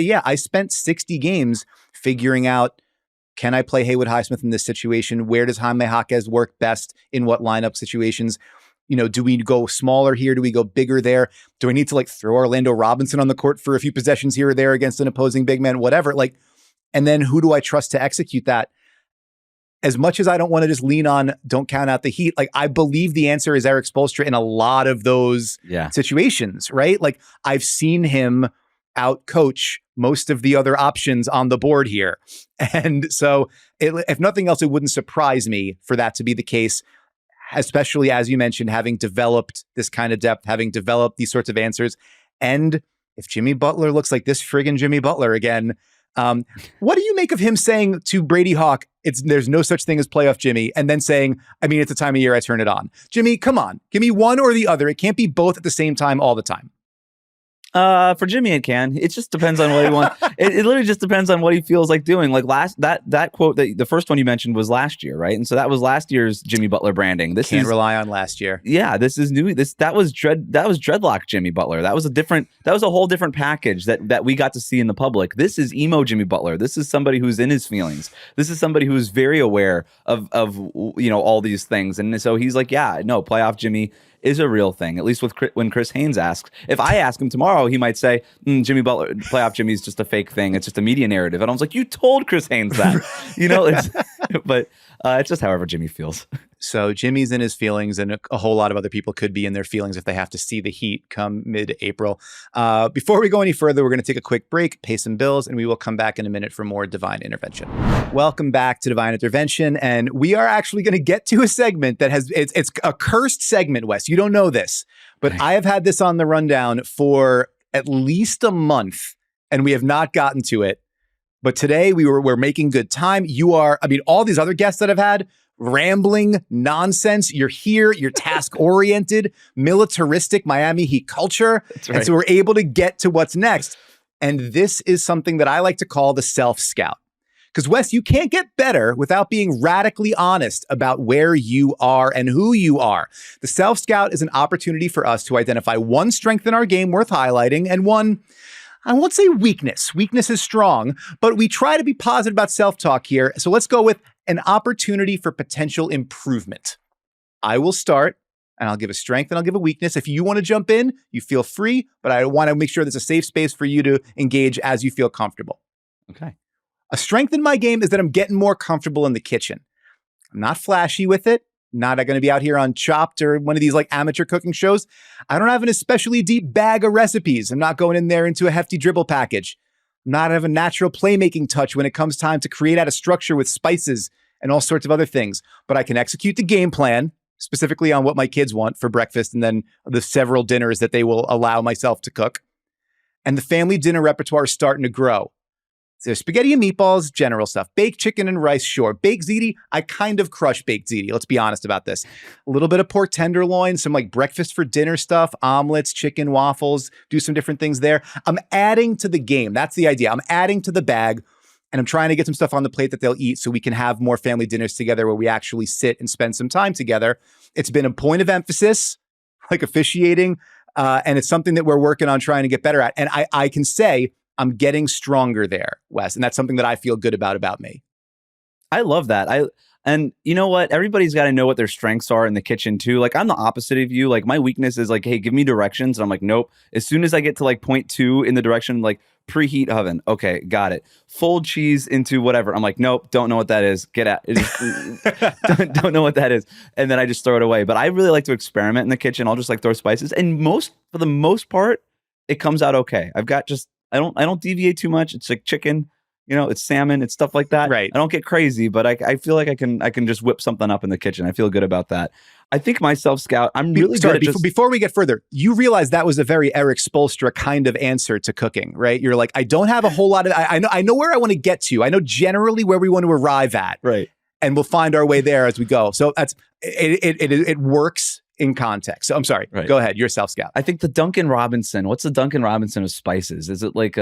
yeah, I spent 60 games figuring out, can I play Haywood Highsmith in this situation? Where does Jaime Jaquez work best in what lineup situations? Do we go smaller here? Do we go bigger there? Do I need to like throw Orlando Robinson on the court for a few possessions here or there against an opposing big man, whatever? And then who do I trust to execute that? As much as I don't want to just lean on, don't count out the Heat. Like I believe the answer is Eric Spoelstra in a lot of those situations, right? Like I've seen him out coach most of the other options on the board here. And so if nothing else, it wouldn't surprise me for that to be the case. Especially as you mentioned, having developed this kind of depth, having developed these sorts of answers. And if Jimmy Butler looks like this friggin' Jimmy Butler again, what do you make of him saying to Brady Hawk, there's no such thing as playoff Jimmy, and then saying, it's the time of year I turn it on. Jimmy, come on, give me one or the other. It can't be both at the same time all the time. For Jimmy, it can. It just depends on what he wants. It literally just depends on what he feels like doing. Like that quote that the first one you mentioned was last year, right? And so that was last year's Jimmy Butler branding. This can't rely on last year. Yeah, this is new. That was dreadlock Jimmy Butler. That was a whole different package that we got to see in the public. This is emo Jimmy Butler. This is somebody who's in his feelings. This is somebody who's very aware of all these things. And so he's like, yeah, no, playoff Jimmy is a real thing, at least when Chris Haynes asks. If I ask him tomorrow, he might say, Jimmy Butler, playoff Jimmy is just a fake thing. It's just a media narrative. And I was like, you told Chris Haynes that, but it's just however Jimmy feels. So Jimmy's in his feelings, and a whole lot of other people could be in their feelings if they have to see the Heat come mid-April. Before we go any further, we're going to take a quick break, pay some bills, and we will come back in a minute for more Divine Intervention. Welcome back to Divine Intervention, and we are actually going to get to a segment that it's a cursed segment, Wes. You don't know this, but I have had this on the rundown for at least a month, and we have not gotten to it. But today we're making good time. You are, all these other guests that I've had, rambling nonsense. You're here. You're task oriented, militaristic Miami Heat culture. That's right. And so we're able to get to what's next. And this is something that I like to call the self scout. Because Wes, you can't get better without being radically honest about where you are and who you are. The self scout is an opportunity for us to identify one strength in our game worth highlighting and one, I won't say weakness. Weakness is strong, but we try to be positive about self-talk here. So let's go with an opportunity for potential improvement. I will start, and I'll give a strength and I'll give a weakness. If you want to jump in, you feel free, but I want to make sure there's a safe space for you to engage as you feel comfortable. Okay. A strength in my game is that I'm getting more comfortable in the kitchen. I'm not flashy with it. Not going to be out here on Chopped or one of these like amateur cooking shows. I don't have an especially deep bag of recipes. I'm not going in there into a hefty dribble package. I'm not have a natural playmaking touch when it comes time to create out a structure with spices and all sorts of other things. But I can execute the game plan, specifically on what my kids want for breakfast and then the several dinners that they will allow myself to cook. And the family dinner repertoire is starting to grow. There's spaghetti and meatballs, general stuff. Baked chicken and rice, sure. Baked ziti, I kind of crush baked ziti. Let's be honest about this. A little bit of pork tenderloin, some like breakfast for dinner stuff, omelets, chicken, waffles, do some different things there. I'm adding to the game. That's the idea. I'm adding to the bag, and I'm trying to get some stuff on the plate that they'll eat so we can have more family dinners together where we actually sit and spend some time together. It's been a point of emphasis, like officiating, And it's something that we're working on trying to get better at. And I can say I'm getting stronger there, Wes. And that's something that I feel good about me. I love that. And you know what? Everybody's got to know what their strengths are in the kitchen too. Like I'm the opposite of you. Like my weakness is like, hey, give me directions. And I'm like, nope. As soon as I get to like 0.2 in the direction, like preheat oven. Okay, got it. Fold cheese into whatever. I'm like, nope, don't know what that is. Get out. don't know what that is. And then I just throw it away. But I really like to experiment in the kitchen. I'll just like throw spices. And for the most part, it comes out okay. I don't deviate too much. It's like chicken. It's salmon, it's stuff like that. Right. I don't get crazy, but I feel like I can just whip something up in the kitchen. I feel good about that. I think my self-scout, I'm really good at before we get further, you realize that was a very Eric Spoelstra kind of answer to cooking, right? You're like, I don't have a whole lot of, I know where I want to get to. I know generally where we want to arrive at. Right. And we'll find our way there as we go. So it works in context. So I'm sorry. Right. Go ahead. You're self-scout. I think the Duncan Robinson, what's the Duncan Robinson of spices? Is it like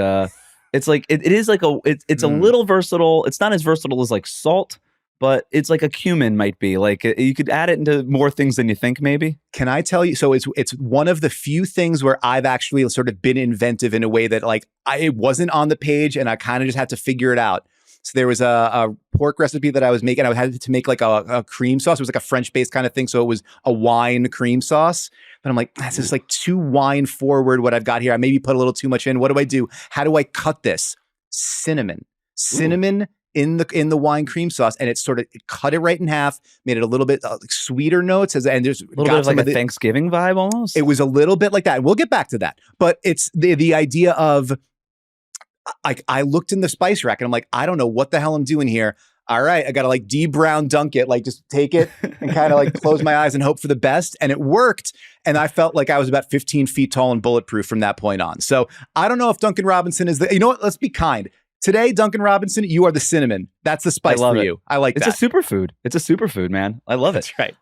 it's like it is like it's a little versatile. It's not as versatile as like salt, but it's like a cumin might be. Like you could add it into more things than you think maybe. Can I tell you? So it's one of the few things where I've actually sort of been inventive in a way that like it wasn't on the page and I kind of just had to figure it out. So there was a pork recipe that I was making. I had to make like a cream sauce. It was like a French-based kind of thing. So it was a wine cream sauce. But I'm like, this is like too wine forward what I've got here. I maybe put a little too much in. What do I do? How do I cut this? Cinnamon in the wine cream sauce. And it cut it right in half, made it a little bit sweeter notes. And there's a little bit of like a Thanksgiving vibe almost. It was a little bit like that. And we'll get back to that. But it's the idea of, I looked in the spice rack and I'm like, I don't know what the hell I'm doing here. All right, I got to like de-brown dunk it, like just take it and kind of like close my eyes and hope for the best. And it worked. And I felt like I was about 15 feet tall and bulletproof from that point on. So I don't know if Duncan Robinson is you know what? Let's be kind. Today, Duncan Robinson, you are the cinnamon. That's the spice for you. I like that. It's a superfood. It's a superfood, man. I love it. That's right.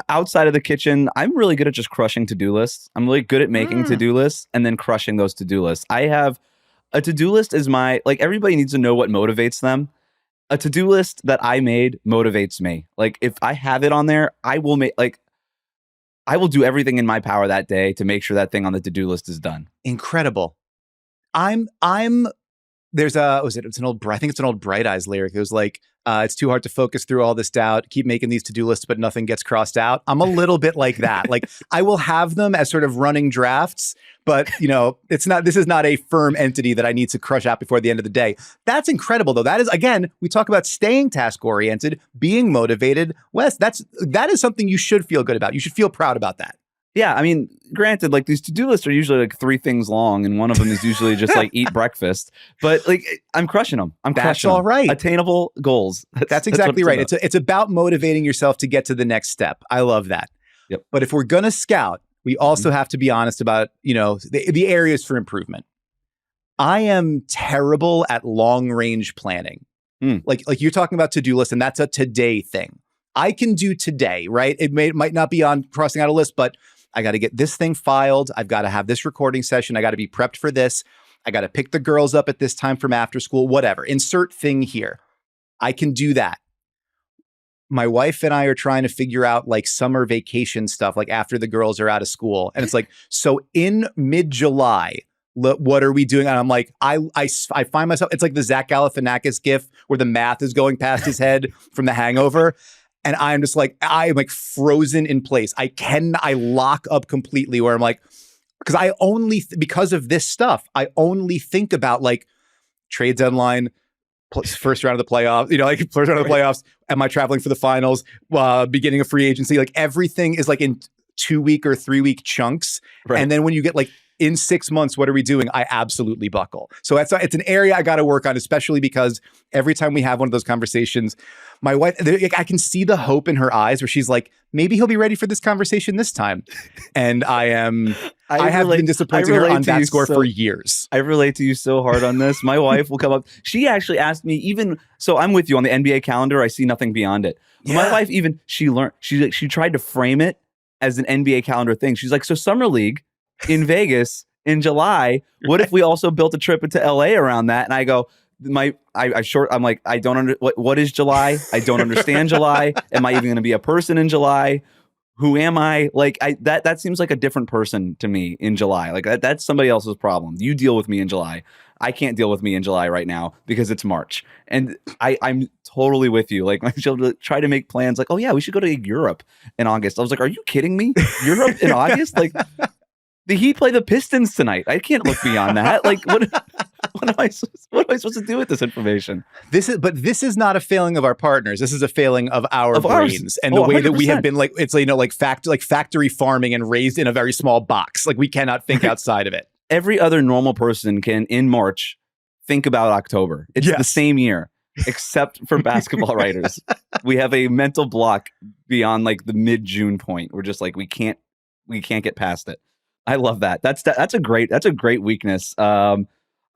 Outside of the kitchen, I'm really good at just crushing to-do lists. I'm really good at making to-do lists and then crushing those to-do lists. I have a to-do list is everybody needs to know what motivates them. A to-do list that I made motivates me. Like if I have it on there, I will do everything in my power that day to make sure that thing on the to-do list is done. Incredible. There's it's an old Bright Eyes lyric. It was like, it's too hard to focus through all this doubt. Keep making these to-do lists, but nothing gets crossed out. I'm a little bit like that. Like I will have them as sort of running drafts, but this is not a firm entity that I need to crush out before the end of the day. That's incredible though. That is, again, we talk about staying task oriented, being motivated. Wes, that is something you should feel good about. You should feel proud about that. Yeah, I mean, granted, like these to-do lists are usually like 3 things long, and one of them is usually just like eat breakfast. But like, I'm crushing them. That's all right. Attainable goals. That's exactly right. It's about motivating yourself to get to the next step. I love that. Yep. But if we're gonna scout, we also have to be honest about the areas for improvement. I am terrible at long range planning. Like you're talking about to-do list, and that's a today thing. I can do today, right? It might not be on crossing out a list, but I got to get this thing filed. I've got to have this recording session. I got to be prepped for this. I got to pick the girls up at this time from after school, whatever. Insert thing here. I can do that. My wife and I are trying to figure out like summer vacation stuff, like after the girls are out of school. And it's like, so in mid-July, what are we doing? And I'm like, I find myself, it's like the Zach Galifianakis gif where the math is going past his head from The Hangover. And I'm just like, I'm like frozen in place. I lock up completely where I'm like, because of this stuff, I only think about like trade deadline, first round of the playoffs, first round of the playoffs. Am I traveling for the finals? Beginning of free agency, like everything is like in 2-week or 3-week chunks. Right. And then when you get like in 6 months, what are we doing? I absolutely buckle. So it's an area I got to work on, especially because every time we have one of those conversations, my wife, I can see the hope in her eyes where she's like, maybe he'll be ready for this conversation this time. And I have been disappointing her on that score for years. I relate to you so hard on this. My wife will come up. She actually asked me so I'm with you on the NBA calendar. I see nothing beyond it. Yeah. My wife she tried to frame it as an NBA calendar thing. She's like, so Summer League in Vegas in July, what if we also built a trip into LA around that? And I go, I'm like, what is July? I don't understand July. Am I even going to be a person in July? who am I? Like that seems like a different person to me in July. Like that's somebody else's problem. You deal with me in July. I can't deal with me in July right now because it's March. And I'm totally with you. Like my children try to make plans like, oh yeah, we should go to Europe in August. I was like, are you kidding me? Europe in August? Like the Heat play the Pistons tonight. I can't look beyond that. Like what am I supposed to do with this information? This is not a failing of our partners. This is a failing of our brains and the way that we have been like, it's like factory farming and raised in a very small box. Like we cannot think outside of it. Every other normal person can in March think about October. It's the same year, except for basketball writers. We have a mental block beyond like the mid-June point. We're just like, we can't get past it. I love that. That's a great weakness. I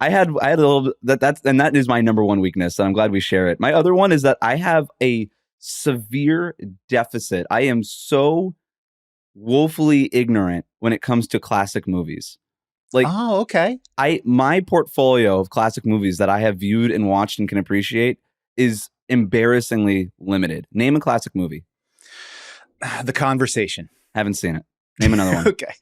had a little that is my number one weakness, and I'm glad we share it. My other one is that I have a severe deficit. I am so woefully ignorant when it comes to classic movies. Like, oh, okay. My portfolio of classic movies that I have viewed and watched and can appreciate is embarrassingly limited. Name a classic movie. The Conversation. Haven't seen it. Name another one. Okay.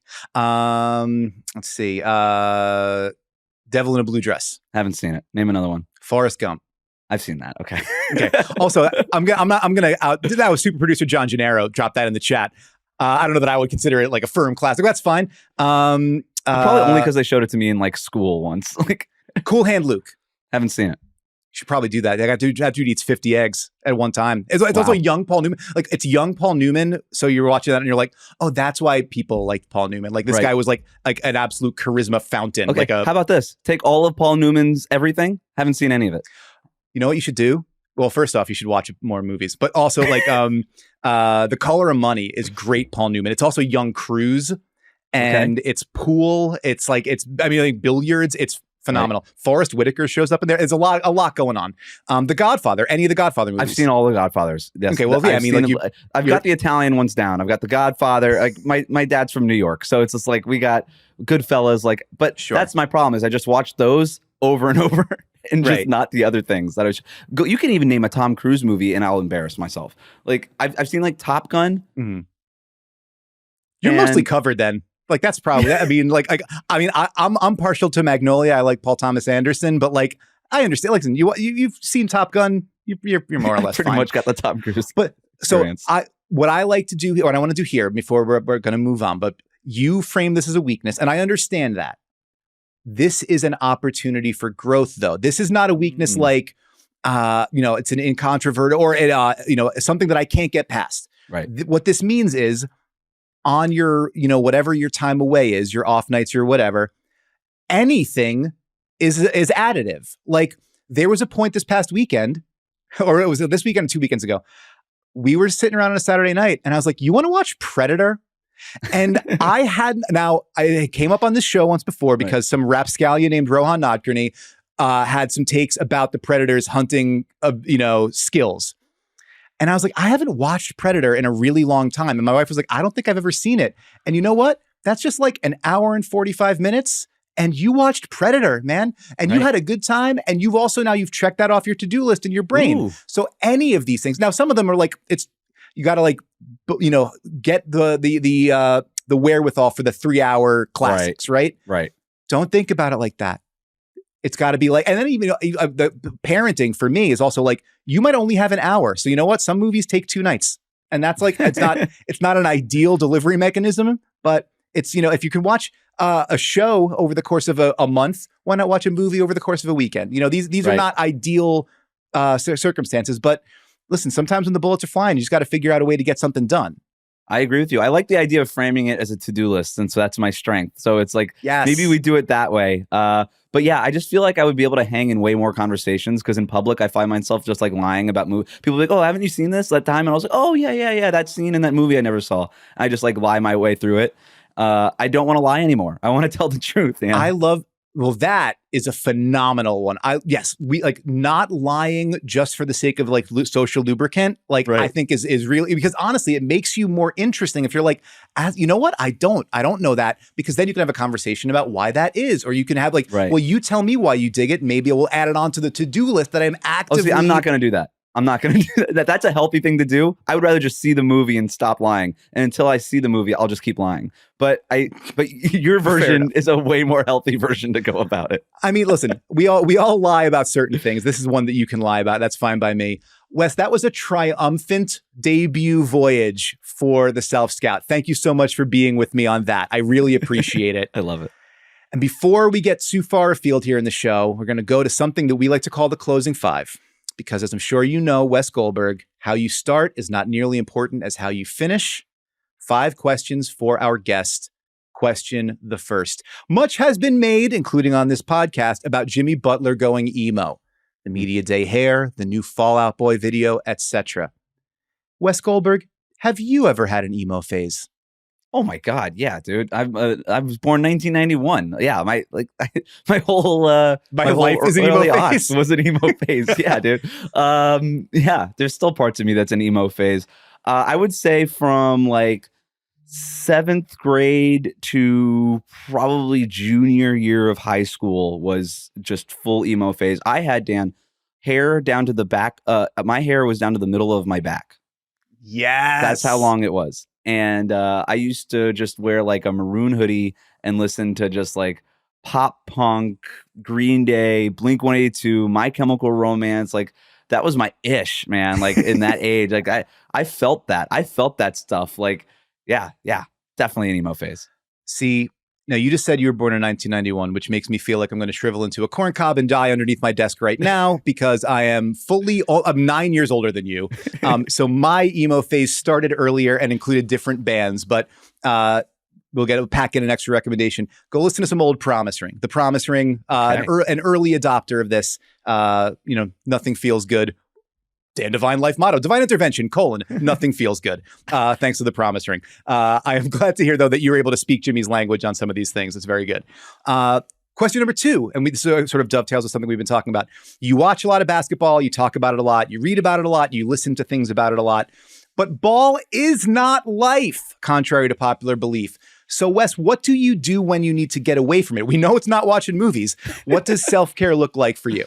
Let's see. Devil in a Blue Dress. Haven't seen it. Name another one. Forrest Gump. I've seen that. Okay. Okay. Also, I'm gonna out. That was super producer John Gennaro dropped that in the chat. I don't know that I would consider it like a firm classic. That's fine. Probably only because they showed it to me in like school once. Like Cool Hand Luke. Haven't seen it. You should probably do that. That dude eats 50 eggs at one time. It's also young Paul Newman. Like it's young Paul Newman. So you're watching that and you're like, oh, that's why people liked Paul Newman. Like this guy was like an absolute charisma fountain. Okay. Like How about this? Take all of Paul Newman's everything. Haven't seen any of it. You know what you should do? Well, first off, you should watch more movies, but also like The Color of Money is great Paul Newman. It's also Young Cruise and it's pool. It's like billiards. It's phenomenal. Right. Forrest Whitaker shows up in there. There's a lot going on. The Godfather, any of the Godfather movies. I've seen all the Godfathers. Yes. Okay, well, yeah, I've got the Italian ones down. I've got the Godfather. Like my dad's from New York, so it's just like we got Goodfellas. Like, but that's my problem is I just watch those over and over. And just not the other things that you can even name a Tom Cruise movie and I'll embarrass myself. Like I've seen like Top Gun. Mm-hmm. You're mostly covered then. Like that's probably. I'm partial to Magnolia. I like Paul Thomas Anderson, but like I understand. Listen, you've seen Top Gun. You're more or less pretty fine. Much got the Tom Cruise. But experience. So what I like to do, what I want to do here before we're going to move on, but you frame this as a weakness, and I understand that. This is an opportunity for growth, though. This is not a weakness like, it's an incontrovertible or, something that I can't get past. Right. What this means is on your, whatever your time away is, your off nights or whatever, anything is additive. Like there was a point this past weekend, or it was this weekend, 2 weekends ago, we were sitting around on a Saturday night and I was like, you want to watch Predator? And I came up on this show once before because some rapscallion named Rohan Nadkarni had some takes about the Predator's hunting, skills. And I was like, I haven't watched Predator in a really long time. And my wife was like, I don't think I've ever seen it. And you know what? That's just like an hour and 45 minutes. And you watched Predator, man. And you had a good time. And you've checked that off your to-do list in your brain. Ooh. So any of these things. Now, some of them are like, you got to get the wherewithal for the 3-hour classics, right? Right. Don't think about it like that. It's got to be like, and then even the parenting for me is also like, you might only have an hour. So you know what? Some movies take 2 nights, and that's like, it's not an ideal delivery mechanism, but it's, if you can watch a show over the course of a month, why not watch a movie over the course of a weekend? These are not ideal circumstances, but listen, sometimes when the bullets are flying, you just got to figure out a way to get something done. I agree with you. I like the idea of framing it as a to-do list. And so that's my strength. So it's like, maybe we do it that way. But yeah, I just feel like I would be able to hang in way more conversations because in public, I find myself just like lying about movies. People are like, oh, haven't you seen this that time? And I was like, oh, yeah. That scene in that movie I never saw. I just like lie my way through it. I don't want to lie anymore. I want to tell the truth. Man. Well, that is a phenomenal one. We like not lying just for the sake of like social lubricant. Like I think is really, because honestly, it makes you more interesting. If you're like, you know what? I don't know that, because then you can have a conversation about why that is, or you can have like, well, you tell me why you dig it. Maybe we'll add it onto the to-do list that I'm actively. I'm not going to do that. I'm not going to do that. That's a healthy thing to do. I would rather just see the movie and stop lying. And until I see the movie, I'll just keep lying. But your version is a way more healthy version to go about it. I mean, listen, we all lie about certain things. This is one that you can lie about. That's fine by me. Wes, that was a triumphant debut voyage for the Self Scout. Thank you so much for being with me on that. I really appreciate it. I love it. And before we get too far afield here in the show, we're going to go to something that we like to call the closing five. Because as I'm sure you know, Wes Goldberg, how you start is not nearly important as how you finish. 5 questions for our guest. Question the first. Much has been made, including on this podcast, about Jimmy Butler going emo. The Media Day hair, the new Fall Out Boy video, etc. Wes Goldberg, have you ever had an emo phase? Oh my God, yeah, dude. I was born 1991. Yeah, my whole life is an emo phase. Was an emo phase. Yeah, dude. Yeah, there's still parts of me that's an emo phase. I would say from like 7th grade to probably junior year of high school was just full emo phase. I had, Dan, hair down to the back. My hair was down to the middle of my back. Yes. That's how long it was. And I used to just wear like a maroon hoodie and listen to just like pop punk, Green Day, Blink-182, My Chemical Romance. Like that was my ish, man. Like in that age, like I felt that. I felt that stuff. Like, yeah, definitely an emo phase. See, now you just said you were born in 1991, which makes me feel like I'm going to shrivel into a corn cob and die underneath my desk right now because I'm 9 years older than you. So my emo phase started earlier and included different bands, but we'll pack in an extra recommendation. Go listen to some old Promise Ring. The Promise Ring, an early adopter of this. Nothing feels good. Dan Devine life motto, divine intervention, nothing feels good. Thanks to the Promise Ring. I am glad to hear, though, that you were able to speak Jimmy's language on some of these things. It's very good. Question number 2, and this sort of dovetails with something we've been talking about. You watch a lot of basketball. You talk about it a lot. You read about it a lot. You listen to things about it a lot. But ball is not life, contrary to popular belief. So, Wes, what do you do when you need to get away from it? We know it's not watching movies. What does self-care look like for you?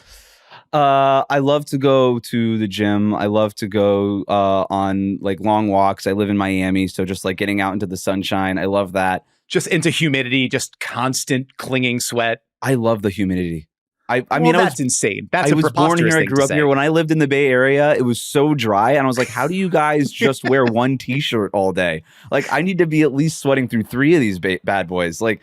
I love to go to the gym. I love to go on like long walks. I live in Miami, so just like getting out into the sunshine. I love that. Just into humidity, just constant clinging sweat. I love the humidity. I mean, that's insane. That's I was born here. I grew up here. When I lived in the Bay Area, it was so dry, and I was like, "How do you guys just wear one T-shirt all day?" Like, I need to be at least sweating through 3 of these bad boys, like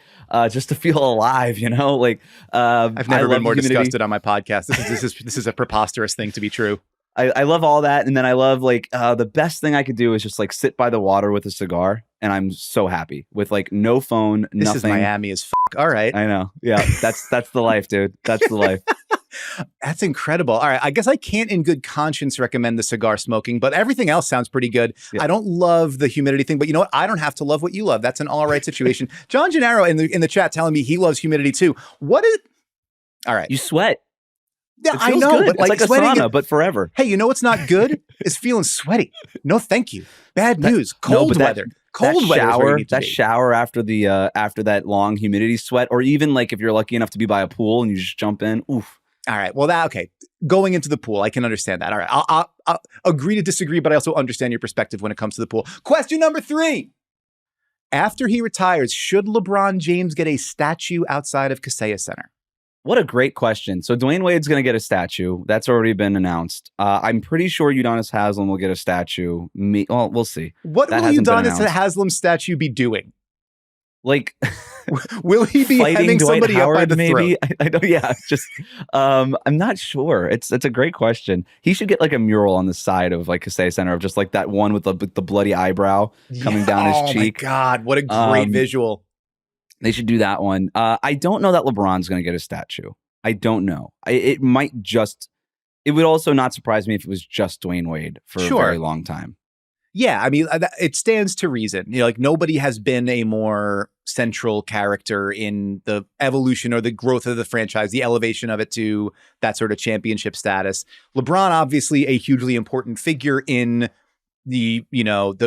just to feel alive. You know, like I've never been more disgusted on my podcast. This is a preposterous thing to be true. I love all that, and then I love like the best thing I could do is just like sit by the water with a cigar, and I'm so happy with like no phone, nothing. This is Miami as fuck. All right, I know. Yeah, that's the life, dude. That's the life. That's incredible. All right, I guess I can't in good conscience recommend the cigar smoking, but everything else sounds pretty good. Yeah. I don't love the humidity thing, but you know what? I don't have to love what you love. That's an all right situation. John Gennaro in the chat telling me he loves humidity too. All right, you sweat. Yeah, I know, good. But like a sauna, but forever. Hey, you know what's not good? Is feeling sweaty. No, thank you. Bad news. Cold weather. Cold weather. That shower after that long humidity sweat, or even like if you're lucky enough to be by a pool and you just jump in. Oof. All right. Well, okay. Going into the pool, I can understand that. All right. I'll agree to disagree, but I also understand your perspective when it comes to the pool. Question number 3. After he retires, should LeBron James get a statue outside of Kaseya Center? What a great question. So Dwayne Wade's going to get a statue. That's already been announced. I'm pretty sure Udonis Haslem will get a statue. Well, we'll see. What will Udonis Haslem's statue be doing? Like, will he be hemming somebody Howard, up by the maybe? throat? I don't. Yeah, just I'm not sure. It's a great question. He should get like a mural on the side of like Kaseya Center of just like that one with the bloody eyebrow coming down his cheek. Oh my God, what a great visual. They should do that one. I don't know that LeBron's going to get a statue. I don't know. It would also not surprise me if it was just Dwayne Wade for a very long time. Yeah, I mean, it stands to reason. You know, like nobody has been a more central character in the evolution or the growth of the franchise, the elevation of it to that sort of championship status. LeBron, obviously a hugely important figure in the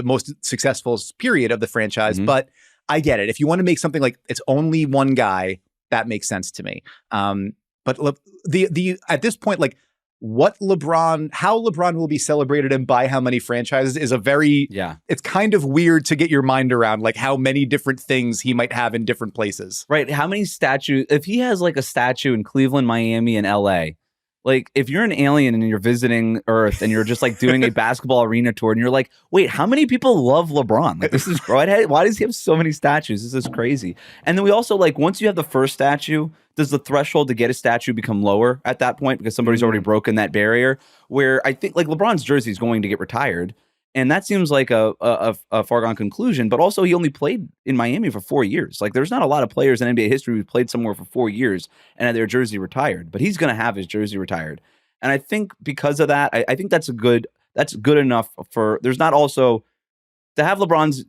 most successful period of the franchise, but I get it. If you want to make something like it's only one guy, that makes sense to me. But the at this point, like how LeBron will be celebrated and by how many franchises is a very, it's kind of weird to get your mind around, like how many different things he might have in different places. Right. How many statues, if he has like a statue in Cleveland, Miami, and LA, like if you're an alien and you're visiting Earth and you're just like doing a basketball arena tour and you're like, wait, how many people love LeBron? Like this is great. Why does he have so many statues? This is crazy. And then we also like, once you have the first statue, does the threshold to get a statue become lower at that point because somebody's already broken that barrier? Where I think like LeBron's jersey is going to get retired. And that seems like a foregone conclusion, but also he only played in Miami for 4 years. Like there's not a lot of players in NBA history who played somewhere for 4 years and had their jersey retired, but he's going to have his jersey retired. And I think because of that, I think that's good enough for, there's not also to have LeBron's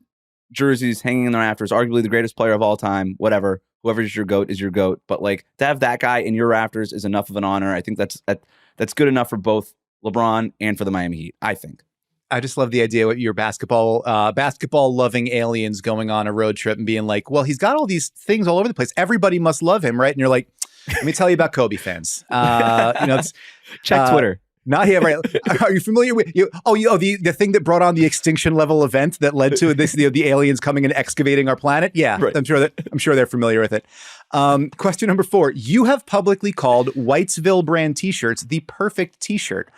jerseys hanging in the rafters, arguably the greatest player of all time, whatever, whoever is your GOAT is your GOAT. But like to have that guy in your rafters is enough of an honor. I think that's good enough for both LeBron and for the Miami Heat, I think. I just love the idea of your basketball loving aliens going on a road trip and being like, well, he's got all these things all over the place. Everybody must love him, right? And you're like, let me tell you about Kobe fans. Check Twitter. Not here, right? Are you familiar with the thing that brought on the extinction level event that led to this? The aliens coming and excavating our planet. Yeah, right. I'm sure they're familiar with it. Question number 4: you have publicly called Whitesville brand T-shirts the perfect T-shirt.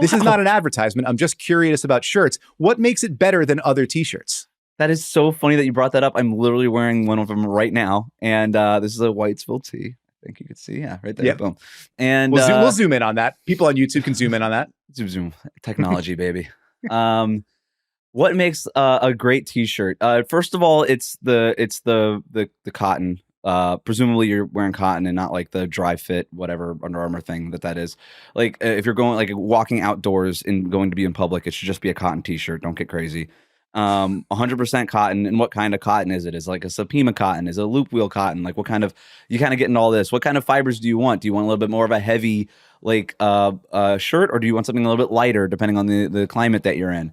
This is not an advertisement. I'm just curious about shirts. What makes it better than other T-shirts? That is so funny that you brought that up. I'm literally wearing one of them right now, and this is a Whitesville tee. I think you could see, right there, boom. And we'll zoom in on that. People on YouTube can zoom in on that. Zoom, technology, baby. What makes a great T-shirt? First of all, it's the cotton. Presumably you're wearing cotton and not like the dry fit, whatever Under Armour thing that is. Like if you're going like walking outdoors and going to be in public, it should just be a cotton T-shirt. Don't get crazy. 100% cotton. And what kind of cotton is it? Is it like a Supima cotton? Is it a loop wheel cotton? Like what kind of, you kind of get into all this. What kind of fibers do you want? Do you want a little bit more of a heavy like shirt, or do you want something a little bit lighter depending on the climate that you're in?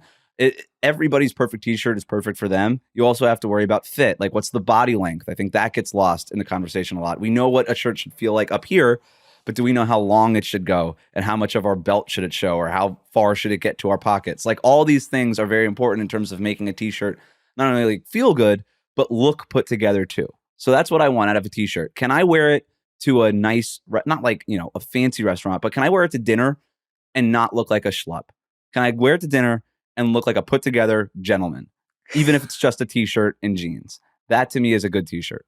Everybody's perfect T-shirt is perfect for them. You also have to worry about fit. Like what's the body length? I think that gets lost in the conversation a lot. We know what a shirt should feel like up here, but do we know how long it should go and how much of our belt should it show or how far should it get to our pockets? Like all these things are very important in terms of making a T-shirt not only like feel good, but look put together too. So that's what I want out of a T-shirt. Can I wear it to a nice, not like, a fancy restaurant, but can I wear it to dinner and not look like a schlub? Can I wear it to dinner and look like a put together gentleman, even if it's just a T-shirt and jeans? That to me is a good T-shirt.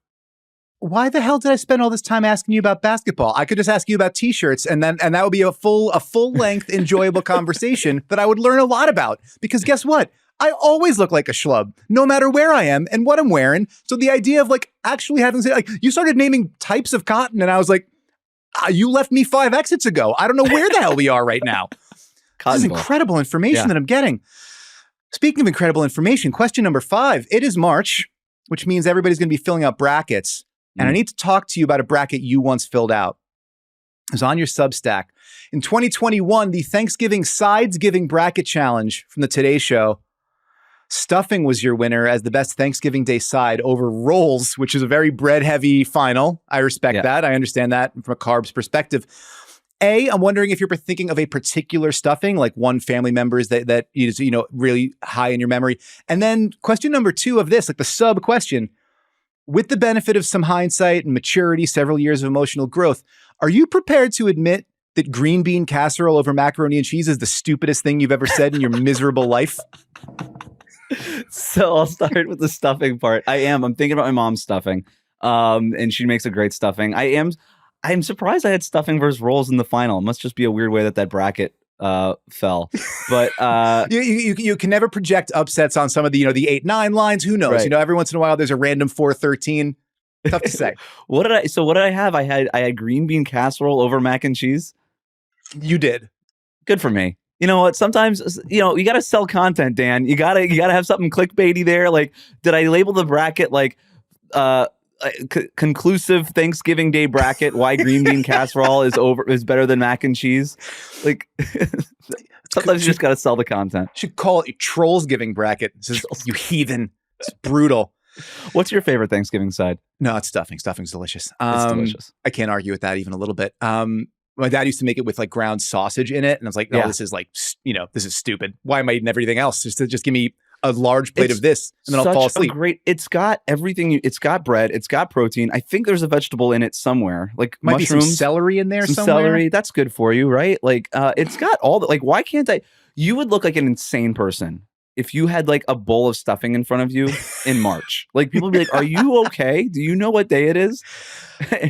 Why the hell did I spend all this time asking you about basketball? I could just ask you about T-shirts and that would be a full length, enjoyable conversation that I would learn a lot about. Because guess what? I always look like a schlub, no matter where I am and what I'm wearing. So the idea of like actually having to like, you started naming types of cotton and I was like, you left me 5 exits ago. I don't know where the hell we are right now. This is incredible information that I'm getting. Speaking of incredible information, question number 5. It is March, which means everybody's going to be filling out brackets. And I need to talk to you about a bracket you once filled out. It was on your Substack. In 2021, the Thanksgiving Sides Giving Bracket Challenge from the Today Show. Stuffing was your winner as the best Thanksgiving Day side over rolls, which is a very bread-heavy final. I respect that. I understand that from a carbs perspective. I'm wondering if you're thinking of a particular stuffing, like one family member's that is, really high in your memory. And then question number 2 of this, like the sub question, with the benefit of some hindsight and maturity, several years of emotional growth, are you prepared to admit that green bean casserole over macaroni and cheese is the stupidest thing you've ever said in your miserable life? So I'll start with the stuffing part. I'm thinking about my mom's stuffing, and she makes a great stuffing. I'm surprised I had stuffing versus rolls in the final. It must just be a weird way that bracket fell. But you can never project upsets on some of the the 8-9 lines. Who knows? Right. Every once in a while there's a random 4-13. Tough to say. What did I have? I had green bean casserole over mac and cheese. You did. Good for me. You know what? Sometimes, you got to sell content, Dan. You gotta have something clickbaity there. Like, did I label the bracket like conclusive Thanksgiving Day bracket? Why green bean casserole is better than mac and cheese? Like, sometimes you just got to sell the content. Should call it a Trolls Giving bracket. You heathen. It's brutal. What's your favorite Thanksgiving side? No, it's stuffing. Stuffing's delicious. It's delicious. I can't argue with that even a little bit. My dad used to make it with like ground sausage in it. And I was like, no, Yeah. this is like, this is stupid. Why am I eating everything else? Just give me a large plate of this and then I'll fall asleep. It's got everything. It's got bread. It's got protein. I think there's a vegetable in it somewhere, like Might mushrooms, be some celery in there some somewhere. celery. That's good for you, right? Like, it's got all the, like, why can't I? You would look like an insane person if you had like a bowl of stuffing in front of you in March. Like, people would be like, are you okay? Do you know what day it is?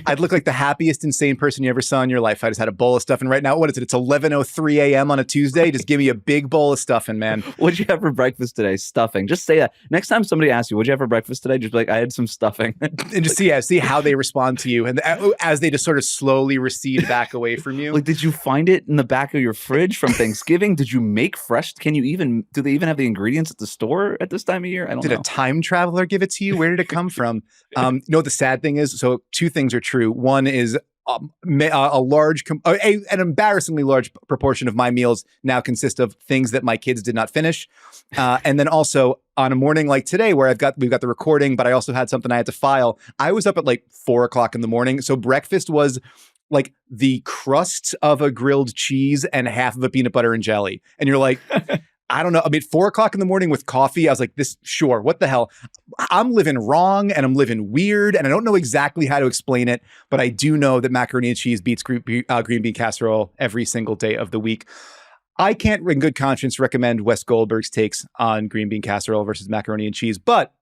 I'd look like the happiest insane person you ever saw in your life. I just had a bowl of stuffing right now. What is it? It's 11:03 a.m. on a Tuesday. Just give me a big bowl of stuffing, man. What'd you have for breakfast today? Stuffing. Just say that. Next time somebody asks you, what'd you have for breakfast today? Just be like, I had some stuffing. And just see how they respond to you. And as they just sort of slowly recede back away from you. Like, did you find it in the back of your fridge from Thanksgiving? Did you make fresh? Do they even have the ingredients at the store at this time of year? I don't know. Did a time traveler give it to you? Where did it come from? You know what the sad thing is? So two things are true. One is an embarrassingly large proportion of my meals now consist of things that my kids did not finish. And then also on a morning like today where we've got the recording, but I also had something I had to file. I was up at like 4:00 in the morning. So breakfast was like the crust of a grilled cheese and half of a peanut butter and jelly. And you're like, I don't know. I mean, 4:00 in the morning with coffee. I was like, sure. What the hell? I'm living wrong and I'm living weird. And I don't know exactly how to explain it, but I do know that macaroni and cheese beats green bean casserole every single day of the week. I can't in good conscience recommend Wes Goldberg's takes on green bean casserole versus macaroni and cheese. But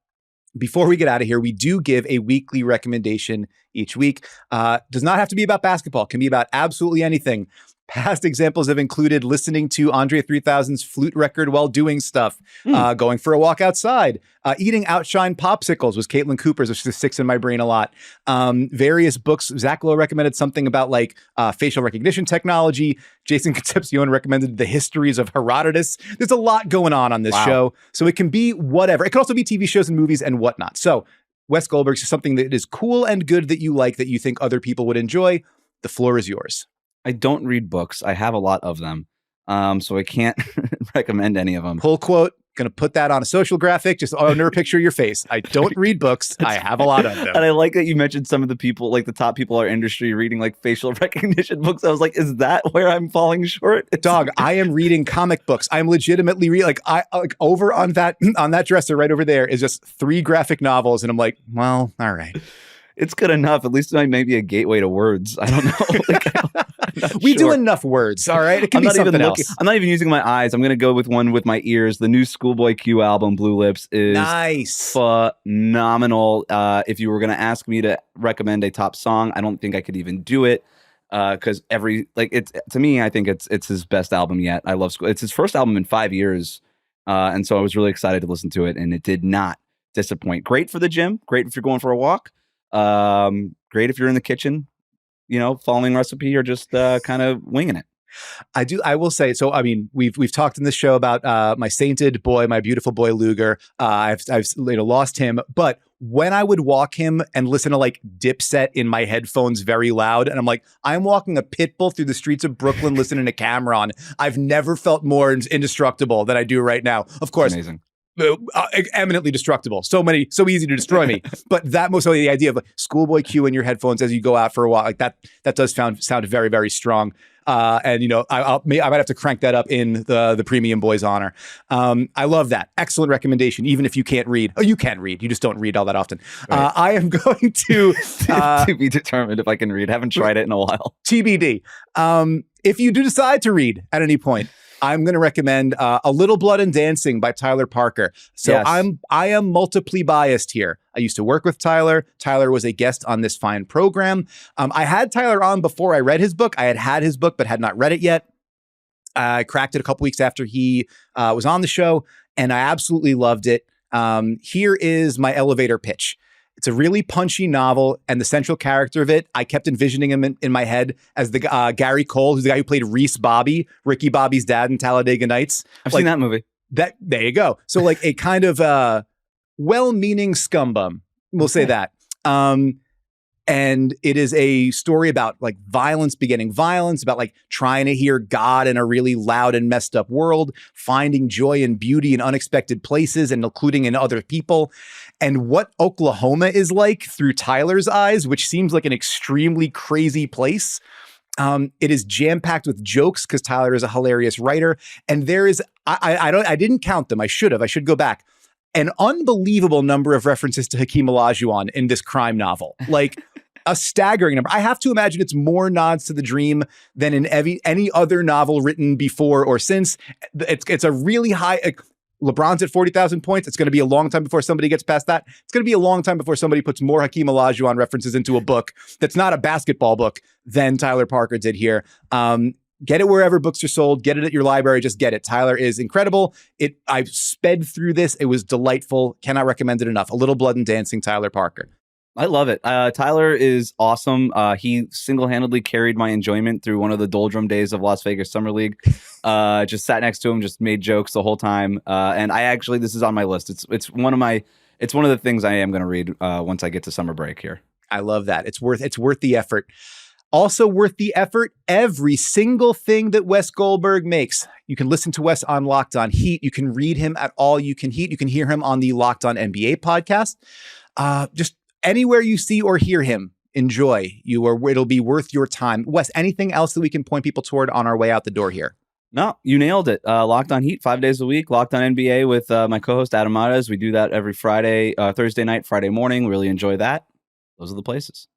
before we get out of here, we do give a weekly recommendation each week. Does not have to be about basketball. Can be about absolutely anything. Past examples have included listening to Andre 3000's flute record while doing stuff, going for a walk outside, eating Outshine popsicles was Caitlin Cooper's, which sticks in my brain a lot. Various books. Zach Lowe recommended something about like facial recognition technology. Jason Concepcion recommended the histories of Herodotus. There's a lot going on this show. So it can be whatever. It could also be TV shows and movies and whatnot. So Wes Goldberg's is something that is cool and good that you like, that you think other people would enjoy. The floor is yours. I don't read books. I have a lot of them. So I can't recommend any of them. Pull quote. Going to put that on a social graphic, just under a picture of your face. I don't read books. I have a lot of them. And I like that you mentioned some of the people, like the top people in our industry, reading like facial recognition books. I was like, is that where I'm falling short? Dog, I am reading comic books. I'm legitimately reading, over on that dresser right over there is just 3 graphic novels. And I'm like, well, all right. It's good enough. At least it might be a gateway to words. I don't know. We do enough words, all right? It can be something else. I'm not even using my eyes. I'm going to go with one with my ears. The new Schoolboy Q album, Blue Lips, is nice, phenomenal. If you were going to ask me to recommend a top song, I don't think I could even do it because to me, I think it's his best album yet. I love School. It's his first album in 5 years, and so I was really excited to listen to it, and it did not disappoint. Great for the gym. Great if you're going for a walk. Great if you're in the kitchen, following recipe or just kind of winging it. I will say, so, I mean, we've talked in this show about my sainted boy, my beautiful boy, Luger. I've lost him, but when I would walk him and listen to like Dipset in my headphones very loud, and I'm like, I'm walking a pit bull through the streets of Brooklyn listening to Cameron. I've never felt more indestructible than I do right now. Of course. Amazing. Eminently destructible. So easy to destroy me. But the idea of like Schoolboy Q in your headphones as you go out for a walk, like that does sound very, very strong. And I might have to crank that up in the premium boys honor. I love that. Excellent recommendation. Even if you can't read, you can read. You just don't read all that often. Right. I am going to to be determined if I can read. Haven't tried it in a while. TBD. If you do decide to read at any point, I'm going to recommend A Little Blood and Dancing by Tyler Parker. So yes. I am multiply biased here. I used to work with Tyler. Tyler was a guest on this fine program. I had Tyler on before I read his book. I had his book, but had not read it yet. I cracked it a couple weeks after he was on the show, and I absolutely loved it. Here is my elevator pitch. It's a really punchy novel, and the central character of it, I kept envisioning him in my head as the Gary Cole, who's the guy who played Reese Bobby, Ricky Bobby's dad in Talladega Nights. I've seen that movie. There you go. So like a kind of well-meaning scumbum, we'll say that. And it is a story about like violence begetting violence, about like trying to hear God in a really loud and messed up world, finding joy and beauty in unexpected places and including in other people. And what Oklahoma is like through Tyler's eyes, which seems like an extremely crazy place. It is jam-packed with jokes because Tyler is a hilarious writer. And there is, I didn't count them. I should go back. An unbelievable number of references to Hakeem Olajuwon in this crime novel. Like a staggering number. I have to imagine it's more nods to the dream than in any other novel written before or since. It's a really high... LeBron's at 40,000 points. It's going to be a long time before somebody gets past that. It's going to be a long time before somebody puts more Hakeem Olajuwon references into a book that's not a basketball book than Tyler Parker did here. Get it wherever books are sold. Get it at your library. Just get it. Tyler is incredible. I sped through this. It was delightful. Cannot recommend it enough. A Little Blood and Dancing, Tyler Parker. I love it. Tyler is awesome. He single-handedly carried my enjoyment through one of the doldrum days of Las Vegas Summer League. Just sat next to him, just made jokes the whole time. And this is on my list. It's one of the things I am going to read once I get to summer break here. I love that. It's worth the effort. Also worth the effort, every single thing that Wes Goldberg makes. You can listen to Wes on Locked On Heat. You can read him at All You Can Heat. You can hear him on the Locked On NBA podcast. Just anywhere you see or hear him, enjoy. It'll be worth your time. Wes, anything else that we can point people toward on our way out the door here? No, you nailed it. Locked On Heat 5 days a week. Locked On NBA with my co-host Adam Mares. We do that every Thursday night, Friday morning. Really enjoy that. Those are the places.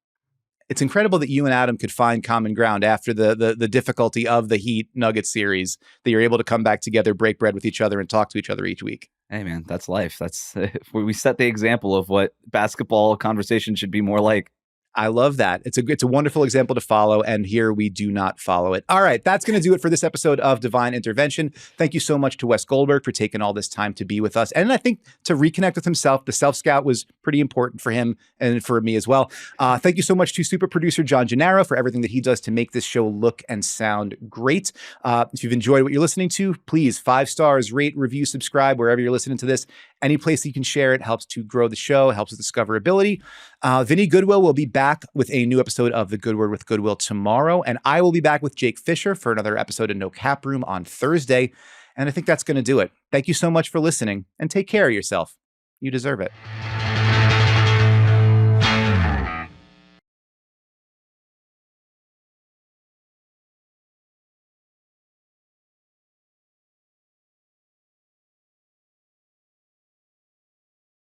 It's incredible that you and Adam could find common ground after the difficulty of the Heat Nuggets series, that you're able to come back together, break bread with each other, and talk to each other each week. Hey, man, that's life. That's we set the example of what basketball conversation should be more like. I love that. It's a wonderful example to follow, and here we do not follow it. All right, that's going to do it for this episode of Divine Intervention. Thank you so much to Wes Goldberg for taking all this time to be with us, and I think to reconnect with himself. The self-scout was pretty important for him and for me as well. Thank you so much to super producer John Gennaro for everything that he does to make this show look and sound great. If you've enjoyed what you're listening to, please 5 stars, rate, review, subscribe wherever you're listening to this. Any place that you can share it helps to grow the show, helps with discoverability. Vinny Goodwill will be back with a new episode of The Good Word with Goodwill tomorrow, and I will be back with Jake Fisher for another episode of No Cap Room on Thursday, and I think that's going to do it. Thank you so much for listening, and take care of yourself. You deserve it.